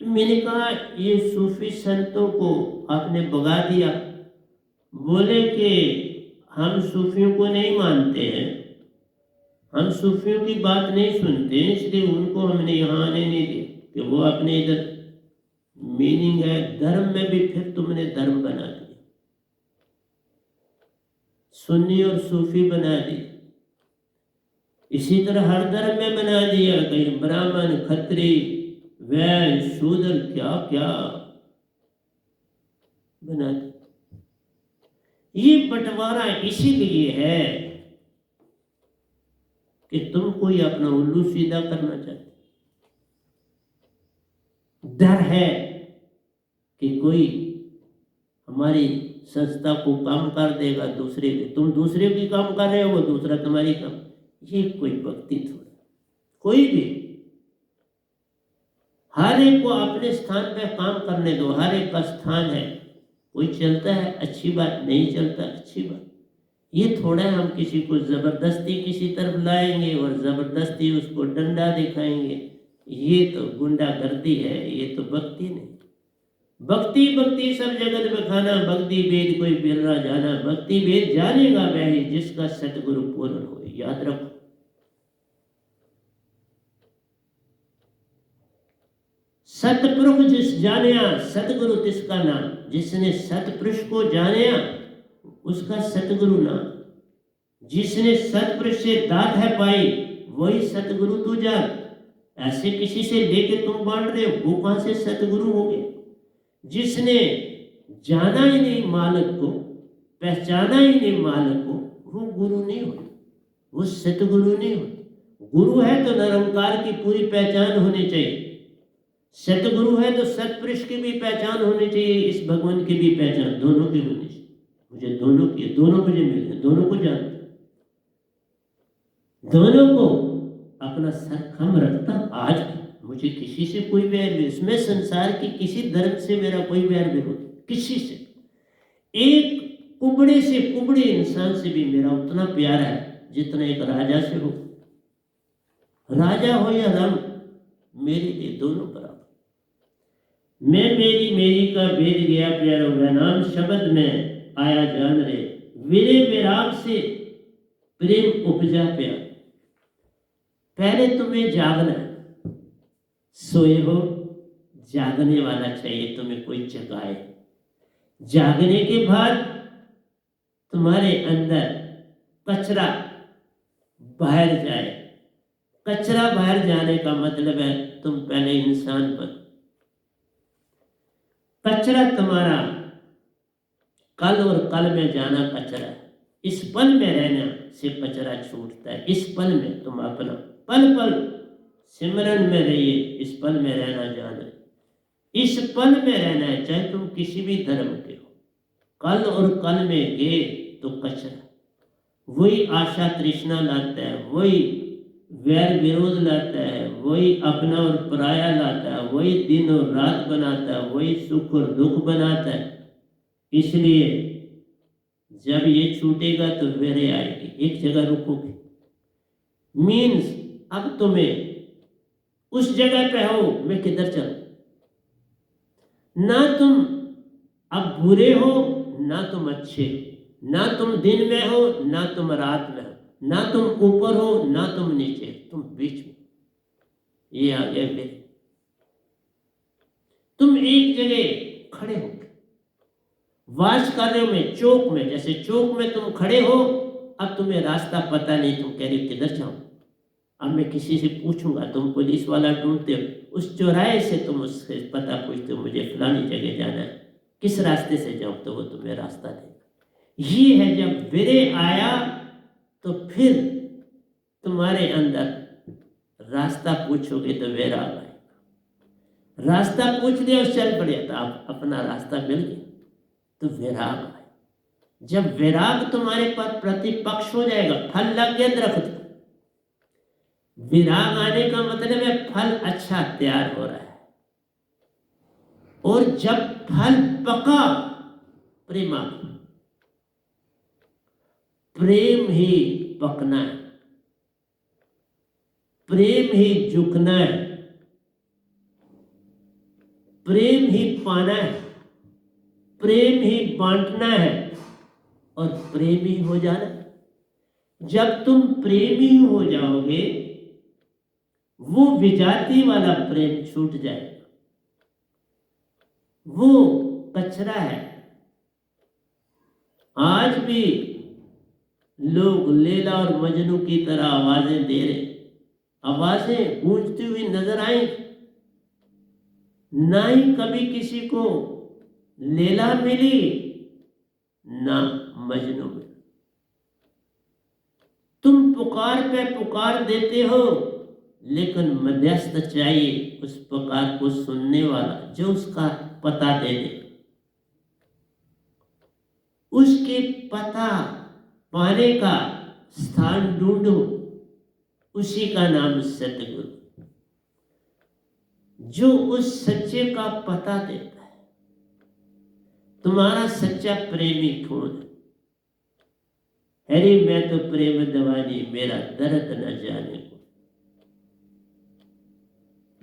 तो मैंने कहा ये सूफी संतों को आपने भगा दिया। बोले कि हम सूफियों को नहीं मानते हैं, हम सूफियों की बात नहीं सुनते, इसलिए उनको हमने यहाँ आने नहीं दिया। कि वो अपने इधर मीनिंग है धर्म में भी, फिर तुमने धर्म बना दिया, सुन्नी और सूफी बना दिया। इसी तरह हर धर्म में बना दिया, कहीं ब्राह्मण, खत्री, वैश्य, शूद्र, क्या क्या बना दिया। ये बंटवारा इसीलिए है कि तुम कोई अपना उल्लू सीधा करना चाहते। डर है कि कोई हमारी संस्था को काम कर देगा, दूसरे के, तुम दूसरे की काम कर रहे हो, वो दूसरा तुम्हारी काम। ये कोई भक्ति थोड़ा। कोई भी, हर एक को अपने स्थान पे काम करने दो, हर एक का स्थान है। कोई चलता है अच्छी बात, नहीं चलता अच्छी बात। ये थोड़ा हम किसी को जबरदस्ती किसी तरफ लाएंगे और जबरदस्ती उसको डंडा दिखाएंगे, ये तो गुंडागर्दी है, ये तो भक्ति नहीं। भक्ति भक्ति सब जगत में खाना, भक्ति भेद कोई बिरना जाना। भक्ति भेद जानेगा वह ही जिसका सतगुरु पूर्ण हो, याद रखो। सतपुरुष जिस जानिया सतगुरु तिसका नाम। जिसने सतपुरुष को जानिया उसका सतगुरु नाम। जिसने सतपुरुष से दात है पाई वही सतगुरु तू जान। ऐसे किसी से लेके तुम बांट रहे हो, वो कहां से सतगुरु हो गए? जिसने जाना ही नहीं मालिक को, पहचाना ही नहीं मालिक को, वो गुरु नहीं हो, वो सतगुरु नहीं हो। गुरु है तो निरंकार की पूरी पहचान होनी चाहिए, सतगुरु है तो सतपुरुष की भी पहचान होनी चाहिए, इस भगवान की भी पहचान, दोनों की होनी चाहिए। मुझे दोनों की, दोनों मुझे मिले, दोनों को जानते, दोनों को अपना सर खम रखता। आज मुझे किसी से कोई वैर नहीं, इसमें संसार की किसी धर्म से मेरा कोई वैर विरोध, किसी से। एक कुबड़े से कुबड़े इंसान से भी मेरा उतना प्यार है जितना एक राजा से हो। राजा हो या राम, मेरे लिए दोनों बराबर। मैं मेरी मेरी का भेद गया प्यारो, वह नाम शब्द में आया जान रे। विरे विराग से प्रेम उपजा प्यार। पहले तुम्हें जागना है, सोए हो, जागने वाला चाहिए तुम्हें कोई जगाए। जागने के बाद तुम्हारे अंदर कचरा बाहर जाए। कचरा बाहर जाने का मतलब है तुम पहले इंसान बनो। कचरा तुम्हारा कल और कल में जाना कचरा है। इस पल में रहना से कचरा छूटता है। इस पल में तुम अपना पल पल सिमरन में रहिए, इस पल में रहना जान रहे, इस पल में रहना है, चाहे तुम किसी भी धर्म के हो। कल और कल में गए तो कचरा, वही आशा तृष्णा लाता है, वही वैर विरोध लाता है, वही अपना और पराया लाता है, वही दिन और रात बनाता है, वही सुख और दुख बनाता है। इसलिए जब ये छूटेगा तो वेरे आएगी, एक जगह रुकोगे। मीन्स अब तुम्हें उस जगह पे हो, मैं किधर चलूं? ना तुम अब बुरे हो, ना तुम अच्छे हो, ना तुम दिन में हो, ना तुम रात में हो, ना तुम ऊपर हो, ना तुम नीचे, तुम बीच में। ये आ गया वे। तुम एक जगह खड़े हो, वाच कर रहे हो मैं चौक में, जैसे चौक में तुम खड़े हो, अब तुम्हें रास्ता पता नहीं, तुम कह रहे हो किधर जाऊं? अब मैं किसी से पूछूंगा, तुम पुलिस वाला ढूंढते हो, उस चौराहे से तुम उससे पता पूछते हो, मुझे फलानी जगह जाना है, किस रास्ते से जाऊं? तो वो तुम्हें रास्ता देगा। ये है जब विरय आया तो फिर तुम्हारे अंदर रास्ता पूछोगे तो वैराग आएगा। रास्ता पूछ लिया और चल पड़े तो आप अपना रास्ता मिल गया तो वैराग आए। जब वैराग तुम्हारे पर प्रतिपक्ष हो जाएगा, फल लग गया दरख्त का, विराग आने का मतलब है फल अच्छा तैयार हो रहा है। और जब फल पका, प्रेम आ गया। प्रेम ही पकना है, प्रेम ही झुकना है, प्रेम ही पाना है, प्रेम ही बांटना है और प्रेमी हो जाना। जब तुम प्रेमी हो जाओगे, वो विजाती वाला प्रेम छूट जाएगा, वो कचरा है। आज भी लोग लैला और मजनू की तरह आवाजें दे रहे, आवाजें गूंजती हुई नजर आई, ना ही कभी किसी को लैला मिली ना मजनू मिली। तुम पुकार पे पुकार देते हो, लेकिन मध्यस्थ चाहिए उस पुकार को सुनने वाला, जो उसका पता दे दे। उसके पता पाने का स्थान ढूंढो, उसी का नाम सतगुरु, जो उस सच्चे का पता देता है। तुम्हारा सच्चा प्रेमी कौन है? अरे मैं तो प्रेम दवानी, मेरा दर्द न जाने को।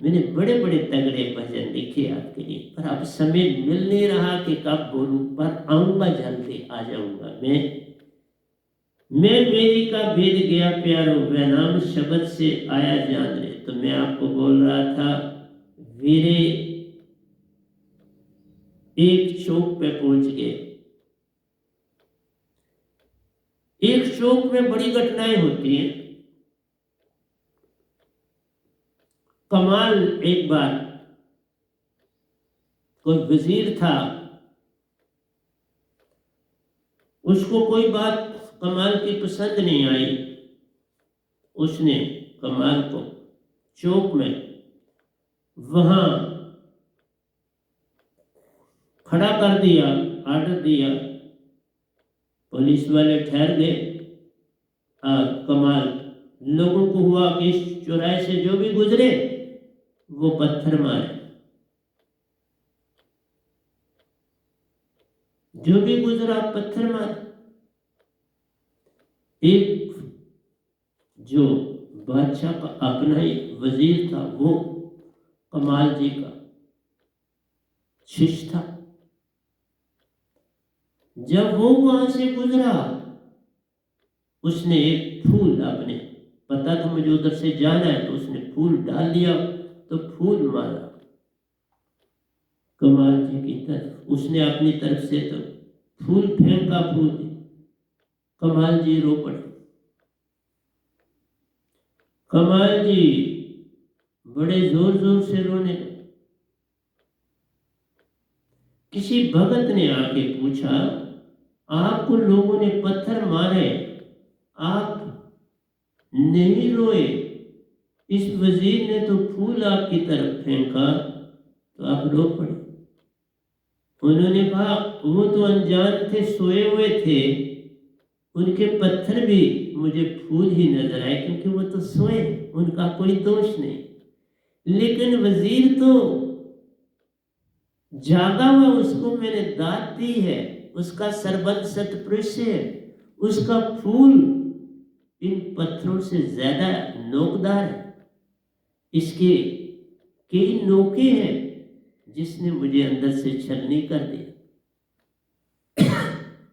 मैंने बड़े बड़े तगड़े भजन लिखे आपके लिए, पर अब समय मिल नहीं रहा कि कब बोलूं, पर आऊंगा जल्दी, आ जाऊंगा मैं मेरी का भेद गया प्यारो, वह नाम शब्द से आया जान रे। तो मैं आपको बोल रहा था, वीरे एक चौक पे पहुंच गए। एक चौक में बड़ी घटनाएं होती हैं। कमाल एक बार कोई वजीर था, उसको कोई बात कमाल की पसंद नहीं आई। उसने कमाल को चौक में वहां खड़ा कर दिया, आर्डर दिया। पुलिस वाले ठहर गए। कमाल लोगों को हुआ कि इस चौराहे से जो भी गुजरे वो पत्थर मारे, जो भी गुजरा पत्थर मारे। एक जो बादशाह का अपना ही वजीर था, वो कमाल जी का शिष्य था। जब वो वहां से गुजरा, उसने एक फूल, अपने पता था मुझे उधर से जाना है, तो उसने फूल डाल दिया, तो फूल मारा कमाल जी की तरफ। उसने अपनी तरफ से तो फूल फेंका, फूल कमाल जी रो पड़े। कमाल जी बड़े जोर जोर से रोने लगे। किसी भगत ने आके पूछा, आपको लोगों ने पत्थर मारे, आप नहीं रोए? इस वजीर ने तो फूल आपकी तरफ फेंका तो आप रो पड़े। उन्होंने कहा, वो तो अनजान थे, सोए हुए थे, उनके पत्थर भी मुझे फूल ही नजर आए, क्योंकि वो तो सोए, उनका कोई दोष नहीं। लेकिन वजीर तो जागा हुआ, उसको मैंने दात दी है, उसका सरबत सतपुरुष है, उसका फूल इन पत्थरों से ज्यादा नोकदार है। इसके कई नोके हैं जिसने मुझे अंदर से छलनी कर दिया।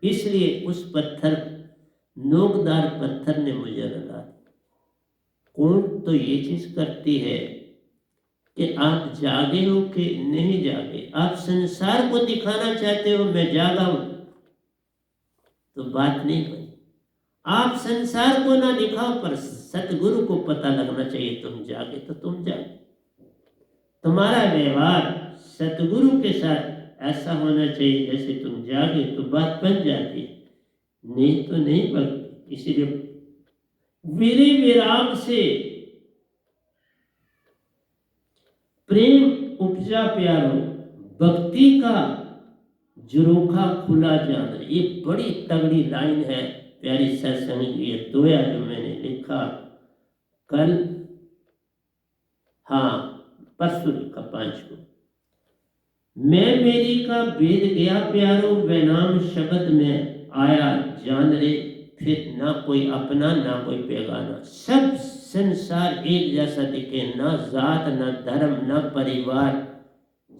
इसलिए उस पत्थर, नोकदार पत्थर ने मुझे रुला दिया। कौन तो ये चीज करती है कि आप जागे हो कि नहीं जागे, आप संसार को दिखाना चाहते हो मैं जागा हूं, तो बात नहीं बनी। आप संसार को ना दिखाओ, पर सतगुरु को पता लगना चाहिए तुम जागे तो तुम जागे। तुम्हारा व्यवहार सतगुरु के साथ ऐसा होना चाहिए जैसे तुम जागे, तो बात बन जाती है, नहीं तो नहीं बनती। इसीलिए वीरे विराग से प्रेम उपजा प्यारो, भक्ति का झरोखा खुला जान। ये बड़ी तगड़ी लाइन है प्यारी सत्संग। ये दोया जो मैंने लिखा कल, हाँ परसों लिखा 5 को। मैं मेरी का भेद गया प्यारो, वे नाम शब्द में आया जान रे, फिर ना कोई अपना ना कोई बेगाना। सब संसार एक जैसा दिखे, ना जात ना धर्म ना परिवार,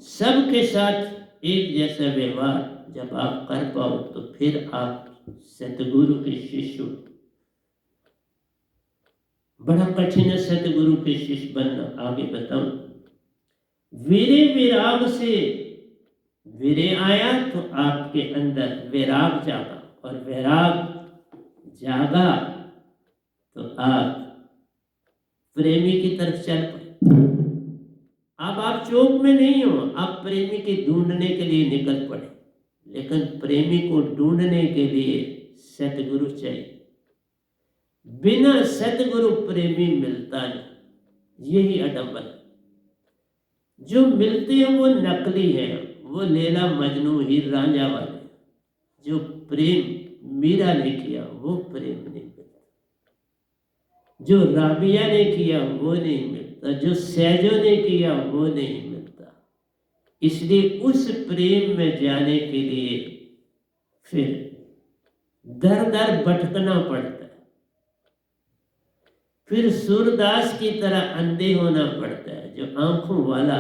सबके साथ एक जैसा व्यवहार जब आप कर पाओ तो फिर आप सतगुरु के शिष्य। बड़ा कठिन है सतगुरु के शिष्य बनना, आगे बताऊं। वीरे विराग से, वीरे आया तो आपके अंदर विराग जागा, और विराग जागा तो आप प्रेमी की तरफ चल पड़े। अब आप चौक में नहीं हो, आप प्रेमी के ढूंढने के लिए निकल पड़े। लेकिन प्रेमी को ढूंढने के लिए सतगुरु चाहिए। बिना सतगुरु प्रेमी मिलता नहीं, यही अडंबर। जो मिलते हैं वो नकली है, वो लैला मजनू हीर रांझा वाले। जो प्रेम मीरा ने किया वो प्रेम नहीं मिलता, जो राबिया ने किया वो नहीं मिलता, जो सैजो ने किया वो नहीं मिलता। इसलिए उस प्रेम में जाने के लिए फिर दर दर भटकना पड़ता है, फिर सूरदास की तरह अंधे होना पड़ता है। जो आंखों वाला,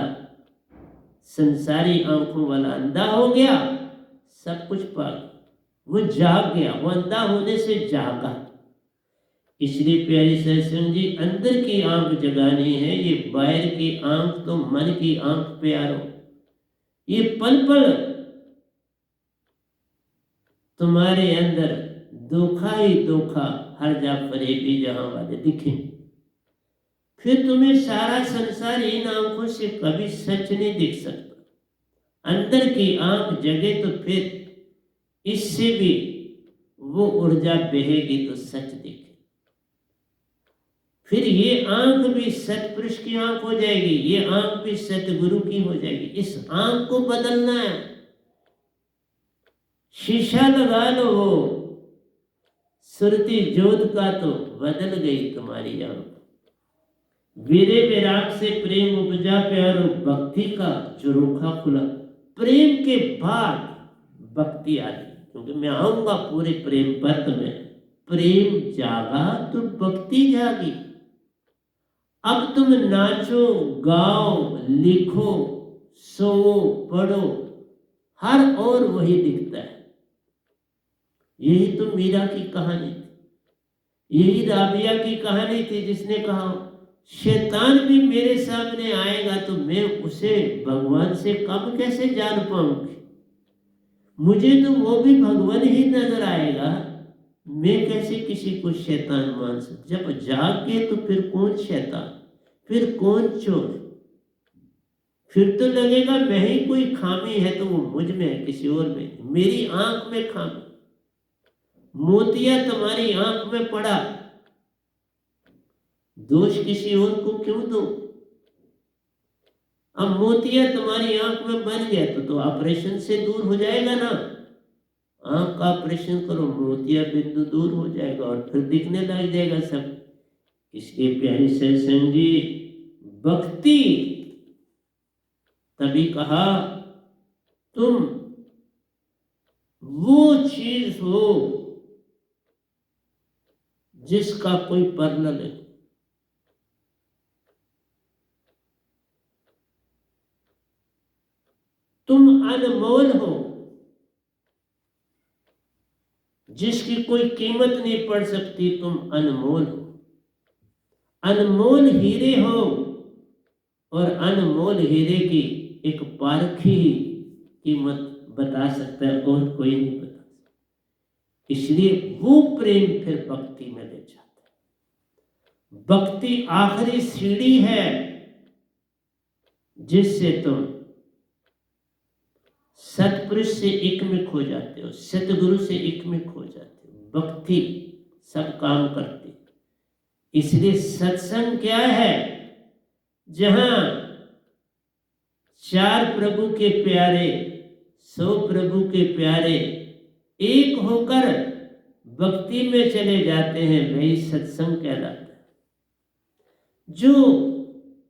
संसारी आंखों वाला अंधा हो गया, सब कुछ पा गया, वो जाग गया, वो अंधा होने से जागा। इसलिए प्यारी सत्संग जी, अंदर की आंख जगानी है, ये बाहर की आंख तो मन की आंख प्यारो। ये पल पल तुम्हारे अंदर धोखा ही धोखा, हर जा फरेबी जहां वाले दिखे। फिर तुम्हें सारा संसार इन आंखों से कभी सच नहीं दिख सकता। अंदर की आंख जगे तो फिर इससे भी वो ऊर्जा बहेगी तो सच दिखे। फिर ये आंख भी सतपुरुष की आंख हो जाएगी, ये आंख भी सतगुरु की हो जाएगी। इस आंख को बदलना है। शीशा लगा लो, वो सुरती जोत का तो बदल गई तुम्हारी आंख। वीरे विराग से प्रेम उपजा प्यारो, भक्ति का झरोखा खुला। प्रेम के बाद भक्ति आ गई, क्योंकि मैं आऊंगा पूरे प्रेम पथ में। प्रेम जागा तो भक्ति जागी। अब तुम नाचो गाओ लिखो सो पढ़ो, हर और वही दिखता है। यही तो मीरा की कहानी थी, यही राबिया की कहानी थी, जिसने कहा शैतान भी मेरे सामने आएगा तो मैं उसे भगवान से कम कैसे जान पाऊंगी। मुझे तो वो भी भगवान ही नजर आएगा, मैं कैसे किसी को शैतान मान सकता। जब जाग के तो फिर कौन शैतान, फिर कौन चोर। फिर तो लगेगा मैं ही कोई खामी है तो वो मुझ में है, किसी और में। मेरी आंख में खामी, मोतिया तुम्हारी आंख में पड़ा, दोष किसी और को क्यों दो। अब मोतिया तुम्हारी आंख में बन गया तो ऑपरेशन से दूर हो जाएगा ना। आंख का ऑपरेशन करो, मोतिया बिंदु दूर हो जाएगा और फिर दिखने लग जाएगा सब। इसलिए प्यारी सत्संग जी, भक्ति तभी कहा तुम वो चीज हो जिसका कोई पर न ले। तुम अनमोल हो, जिसकी कोई कीमत नहीं पड़ सकती, तुम अनमोल हो। अनमोल हीरे हो, और अनमोल हीरे की एक पारखी ही कीमत बता सकता है, और कोई नहीं बता सकता। इसलिए वो प्रेम फिर भक्ति में ले जाता है। भक्ति आखिरी सीढ़ी है जिससे तुम सतपुरुष से एक में खो जाते हो, सतगुरु से एक में खो जाते हो। भक्ति सब काम करती है। इसलिए सत्संग क्या है? जहां 4 प्रभु के प्यारे, 100 प्रभु के प्यारे एक होकर भक्ति में चले जाते हैं, वही सत्संग कहलाता है। जो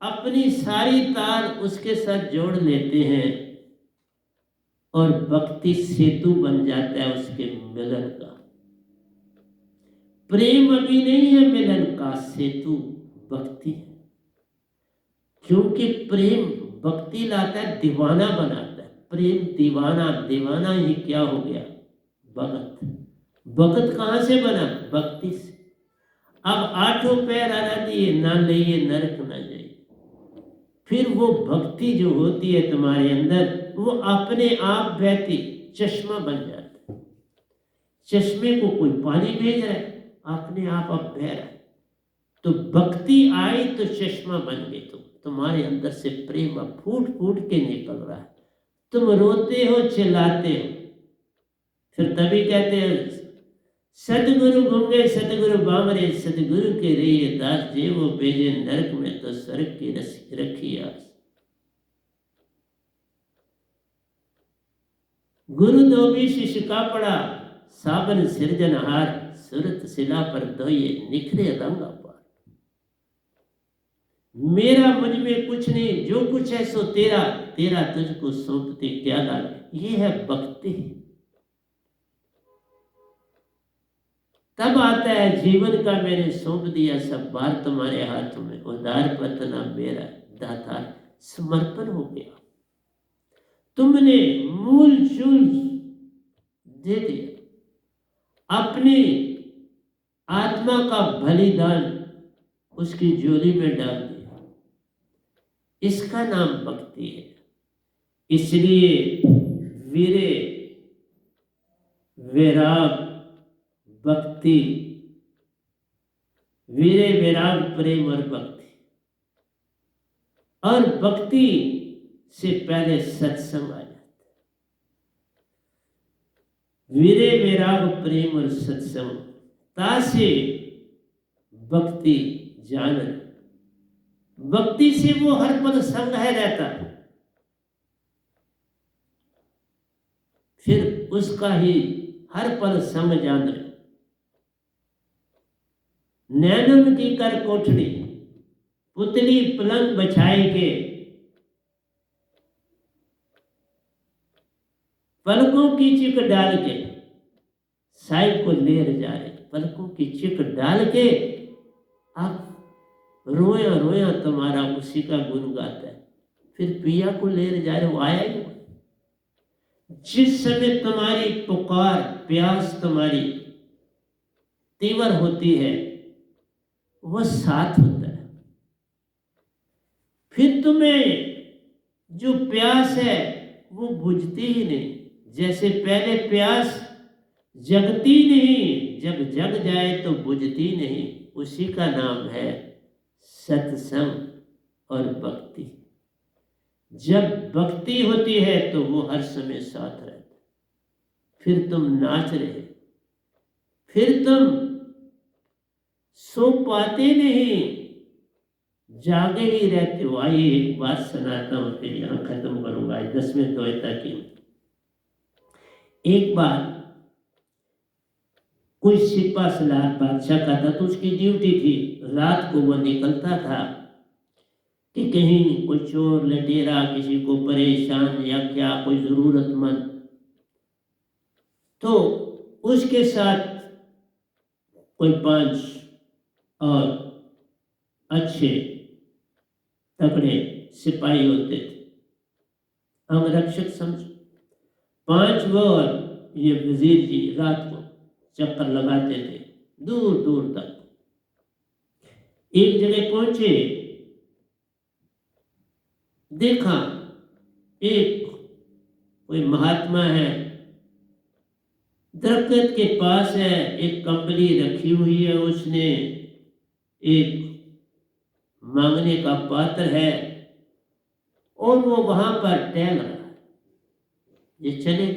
अपनी सारी तार उसके साथ जोड़ लेते हैं और भक्ति सेतु बन जाता है उसके मिलन का। प्रेम अभी नहीं है, मिलन का सेतु भक्ति है। क्योंकि प्रेम भक्ति लाता है, दीवाना बनाता है। प्रेम दीवाना, दीवाना ही क्या हो गया? भगत। भगत कहां से बना? भक्ति से। अब 8 पैर आना दिए, ना लिए नरक ना जाइए। फिर वो भक्ति जो होती है तुम्हारे अंदर, वो अपने आप बहती चश्मा बन जाता है। चश्मे को कोई पानी भेज रहा है, अपने आप अब बह रहा है। तो भक्ति आई तो चश्मा बन गई। तुम्हारे अंदर से प्रेम अब फूट फूट के निकल रहा है। तुम रोते हो, चिल्लाते हो। फिर तभी कहते हैं सतगुरु गूंगे सतगुरु बामरे, सतगुरु के रहिए दास, जे वो भेजे नरक में तो स्वर्ग की रखी आस। गुरु धोबी शिष्य का पड़ा, साबन सिरजनहार, सूरत शिला पर धोइए निखरे रंगा पार। मेरा मुझ में कुछ नहीं, जो कुछ है सो तेरा, तेरा तुझको सौंपते क्या लाल। ये है भक्ति। तब आता है जीवन का मैंने सौंप दिया सब भार तुम्हारे हाथों में, उदार पतना मेरा दाता, समर्पण हो गया। तुमने मूल चूल दे दिया, अपनी आत्मा का बलिदान उसकी झोली में डाल दिया। इसका नाम भक्ति है। इसलिए वीरे वैराग भक्ति, वीरे वैराग प्रेम और भक्ति। और भक्ति से पहले सत्संग आ जाता है। वीरे वैराग प्रेम और सत्संग तासे भक्ति जान। भक्ति से वो हर पल संग है रहता, फिर उसका ही हर पल संग जान। नैनन की कर कोठड़ी, पुतली पलंग बछाई के, पलकों की चिक डाल के साई को लेर जा रहे। पलकों की चिक डाल के आप रोया रोया तुम्हारा उसी का गुण गाता है। फिर पिया को लेर जा रहे, वो आया ही। जिस समय तुम्हारी पुकार प्यास तुम्हारी तीव्र होती है, वह साथ होता है। फिर तुम्हें जो प्यास है वो बुझती ही नहीं। जैसे पहले प्यास जगती नहीं, जब जग जाए तो बुझती नहीं। उसी का नाम है सत्संग और भक्ति। जब भक्ति होती है तो वो हर समय साथ रहता है। फिर तुम नाच रहे, फिर तुम सो पाते नहीं, जागे ही रहते हो। आइए एक बात सुनाता हूं, फिर यहां खत्म करूंगा 10वें द्वैता की। एक बार कोई सिपा सलार बादशाह का था, तो उसकी ड्यूटी थी, रात को वह निकलता था कि कहीं कोई चोर लटेरा किसी को परेशान या क्या कोई जरूरतमंद, तो उसके साथ कोई 5 और अच्छे तगड़े सिपाही होते थे। अंगरक्षक समझो। 5 वॉर ये वजीर जी रात को चक्कर लगाते थे दूर दूर तक। एक जगह पहुंचे, देखा एक कोई महात्मा है, दरख्त के पास है, एक कंबली रखी हुई है, उसने एक मांगने का पात्र है और वो वहां पर टहल रहा है। ये चले,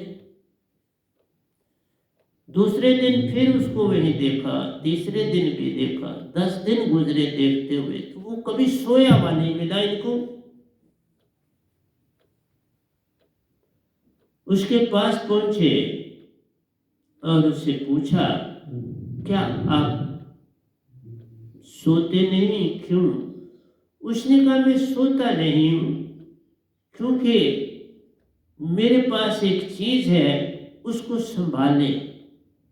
दूसरे दिन फिर उसको वहीं देखा, तीसरे दिन भी देखा, 10 दिन गुजरे देखते हुए, तो वो कभी सोया हुआ नहीं मिला इनको। उसके पास पहुंचे और उससे पूछा, क्या आप सोते नहीं, क्यों? उसने कहा, मैं सोता नहीं हूं, क्योंकि मेरे पास एक चीज है, उसको संभाले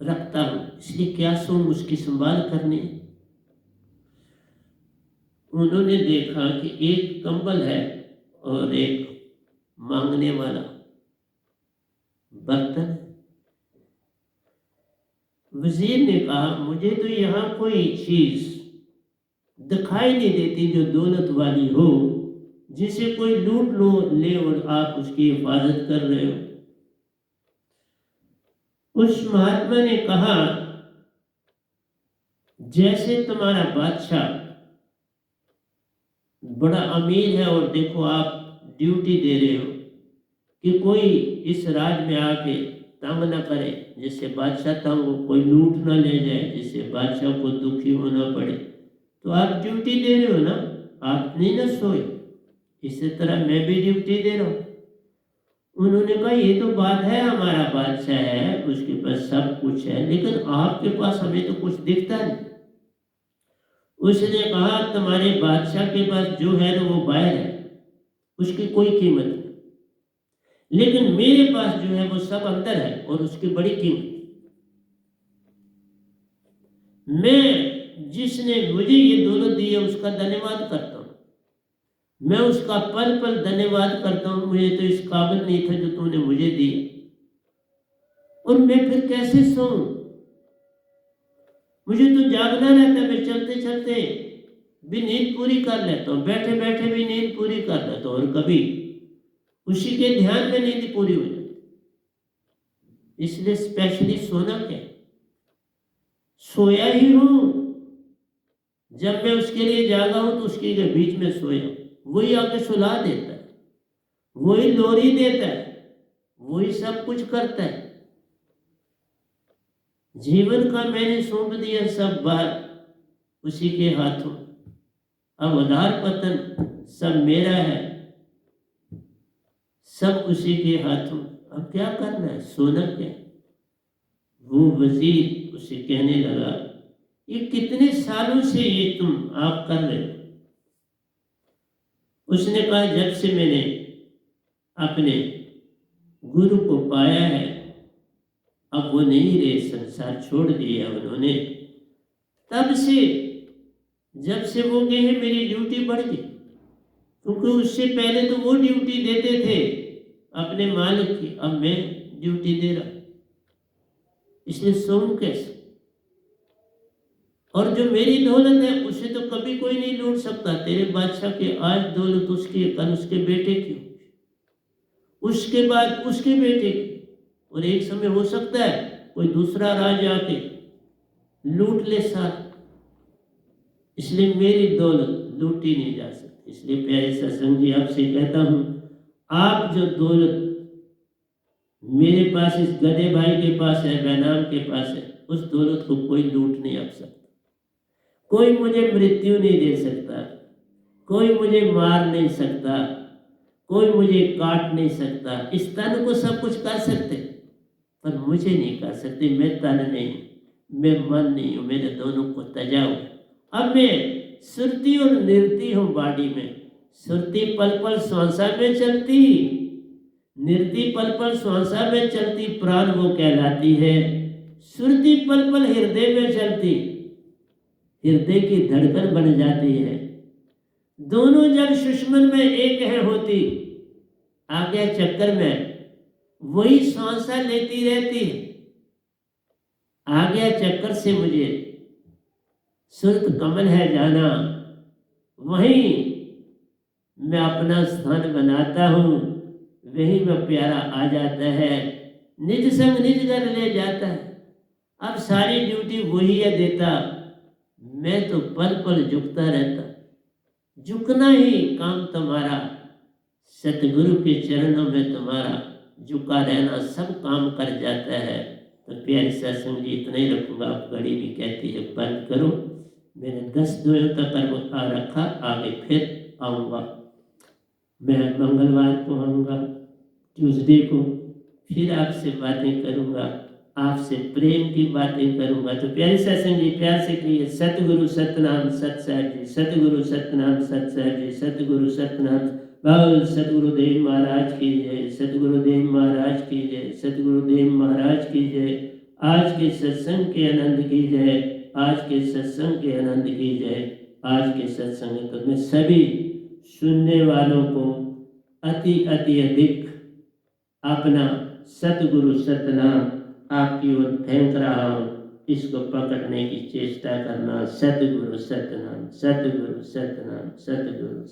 रखता हूं, इसलिए क्या सोऊं, उसकी संभाल करनी। उन्होंने देखा कि एक कंबल है और एक मांगने वाला बर्तन। वजीर ने कहा, मुझे तो यहाँ कोई चीज दिखाई नहीं देती जो दौलत वाली हो, जिसे कोई लूट लो ले और आप उसकी हिफाजत कर रहे हो। उस महात्मा ने कहा, जैसे तुम्हारा बादशाह बड़ा अमीर है और देखो आप ड्यूटी दे रहे हो कि कोई इस राज में आके तंग न करे, जिससे बादशाह तंग हो, कोई लूट ना ले जाए, जिससे बादशाह को दुखी होना पड़े, तो आप ड्यूटी दे रहे हो ना, आप नहीं ना सोए, इसी तरह मैं भी ड्यूटी दे रहा हूँ। उन्होंने कहा, ये तो बात है, हमारा बादशाह है, उसके पास सब कुछ है, लेकिन आपके पास हमें तो कुछ दिखता नहीं। उसने कहा, तुम्हारे बादशाह के पास जो है ना वो बाहर है, उसकी कोई कीमत नहीं, लेकिन मेरे पास जो है वो सब अंदर है और उसकी बड़ी कीमत। मैं जिसने मुझे ये दौलत दी है उसका धन्यवाद करता हूँ, मैं उसका पल पल धन्यवाद करता हूँ। मुझे तो इस काबिल नहीं था जो तूने मुझे दिया, और मैं फिर कैसे सोऊं? मुझे तो जागना रहता है, मैं चलते चलते भी नींद पूरी कर लेता हूँ, बैठे बैठे भी नींद पूरी कर लेता हूँ, और कभी उसी के ध्यान में नींद पूरी हो जाती। इसलिए स्पेशली सोना क्या, सोया ही हूं, जब मैं उसके लिए जागा हूं तो उसके बीच में सोया, वही आके सुला देता है, वही लोरी देता है, वही सब कुछ करता है। जीवन का मैंने सौंप दिया सब बार उसी के हाथों, अब उधार पतन सब मेरा है, सब उसी के हाथों, अब क्या करना है, सोना क्या। वो वजीर उसे कहने लगा, ये कितने सालों से ये तुम आप कर रहे हो? उसने कहा, जब से मैंने अपने गुरु को पाया है, अब वो नहीं रहे, संसार छोड़ दिया उन्होंने, तब से जब से वो गए हैं मेरी ड्यूटी बढ़ गई, क्योंकि उससे पहले तो वो ड्यूटी देते थे अपने मालिक की, अब मैं ड्यूटी दे रहा, इसलिए सोऊं कैसे? और जो मेरी दौलत है उसे तो कभी कोई नहीं लूट सकता। तेरे बादशाह की आज दौलत उसकी, कल उसके बेटे की, उसके बाद उसके बेटे की, और एक समय हो सकता है कोई दूसरा राजा आके लूट ले साथ। इसलिए मेरी दौलत लूटी नहीं जा सकती। इसलिए प्यारे सत्संग जी, आपसे कहता हूं, आप जो दौलत मेरे पास, इस गधे भाई के पास है, बैनाम के पास है, उस दौलत को कोई लूट नहीं आ सकता। कोई मुझे मृत्यु नहीं दे सकता, कोई मुझे मार नहीं सकता, कोई मुझे काट नहीं सकता। इस तन को सब कुछ कर सकते, पर मुझे नहीं कर सकते। मैं तन नहीं, मैं मन नहीं हूं, मेरे दोनों को तजा हुआ। अब मैं सुरती और निर्ती हूं बॉडी में। सुरती पल पल श्वासा में चलती, निर्ती पल पल श्वासा में चलती, प्राण वो कहलाती है। सुरती पल पल हृदय में चलती, हृदय की धड़कन बन जाती है। दोनों जब सुषमन में एक है होती, आज्ञा चक्कर में वही श्वासा लेती रहती है। आज्ञा चक्कर से मुझे सुरत कमल है जाना, वहीं मैं अपना स्थान बनाता हूँ, वही वह प्यारा आ जाता है, निज संग निज घर ले जाता है। अब सारी ड्यूटी वही है देता, मैं तो पल पल झुकता रहता। झुकना ही काम तुम्हारा, सतगुरु के चरणों में तुम्हारा झुका रहना सब काम कर जाता है। तो प्यारी सत्संग जी इतना ही रखूंगा। आप घड़ी भी कहती है बंद करो। मैंने 10 दोयों तक आ रखा, आगे फिर आऊँगा। मैं मंगलवार को आऊँगा, ट्यूसडे को फिर आपसे बातें करूँगा, आपसे प्रेम की बातें करूँगा। तो प्यारी सत्संग जी प्यार से कहिए सतगुरु सतनाम सत साहिब जी, सतगुरु सतनाम सत साहिब जी, सतगुरु सतनाम। बाल सतगुरुदेव महाराज की जय, सतगुरुदेव महाराज की जय, सतगुरुदेव महाराज की जय। आज के सत्संग के आनंद की जय, आज के सत्संग के आनंद की जय। आज के सत्संग में सभी सुनने वालों को अति अति अधिक अपना सतगुरु सतनाम आपकी ओर फेंक रहा हूँ। इसको पकड़ने की चेष्टा करना। सतगुरु सतनाम, सतगुरु सतनाम, सतगुरु सतनाम।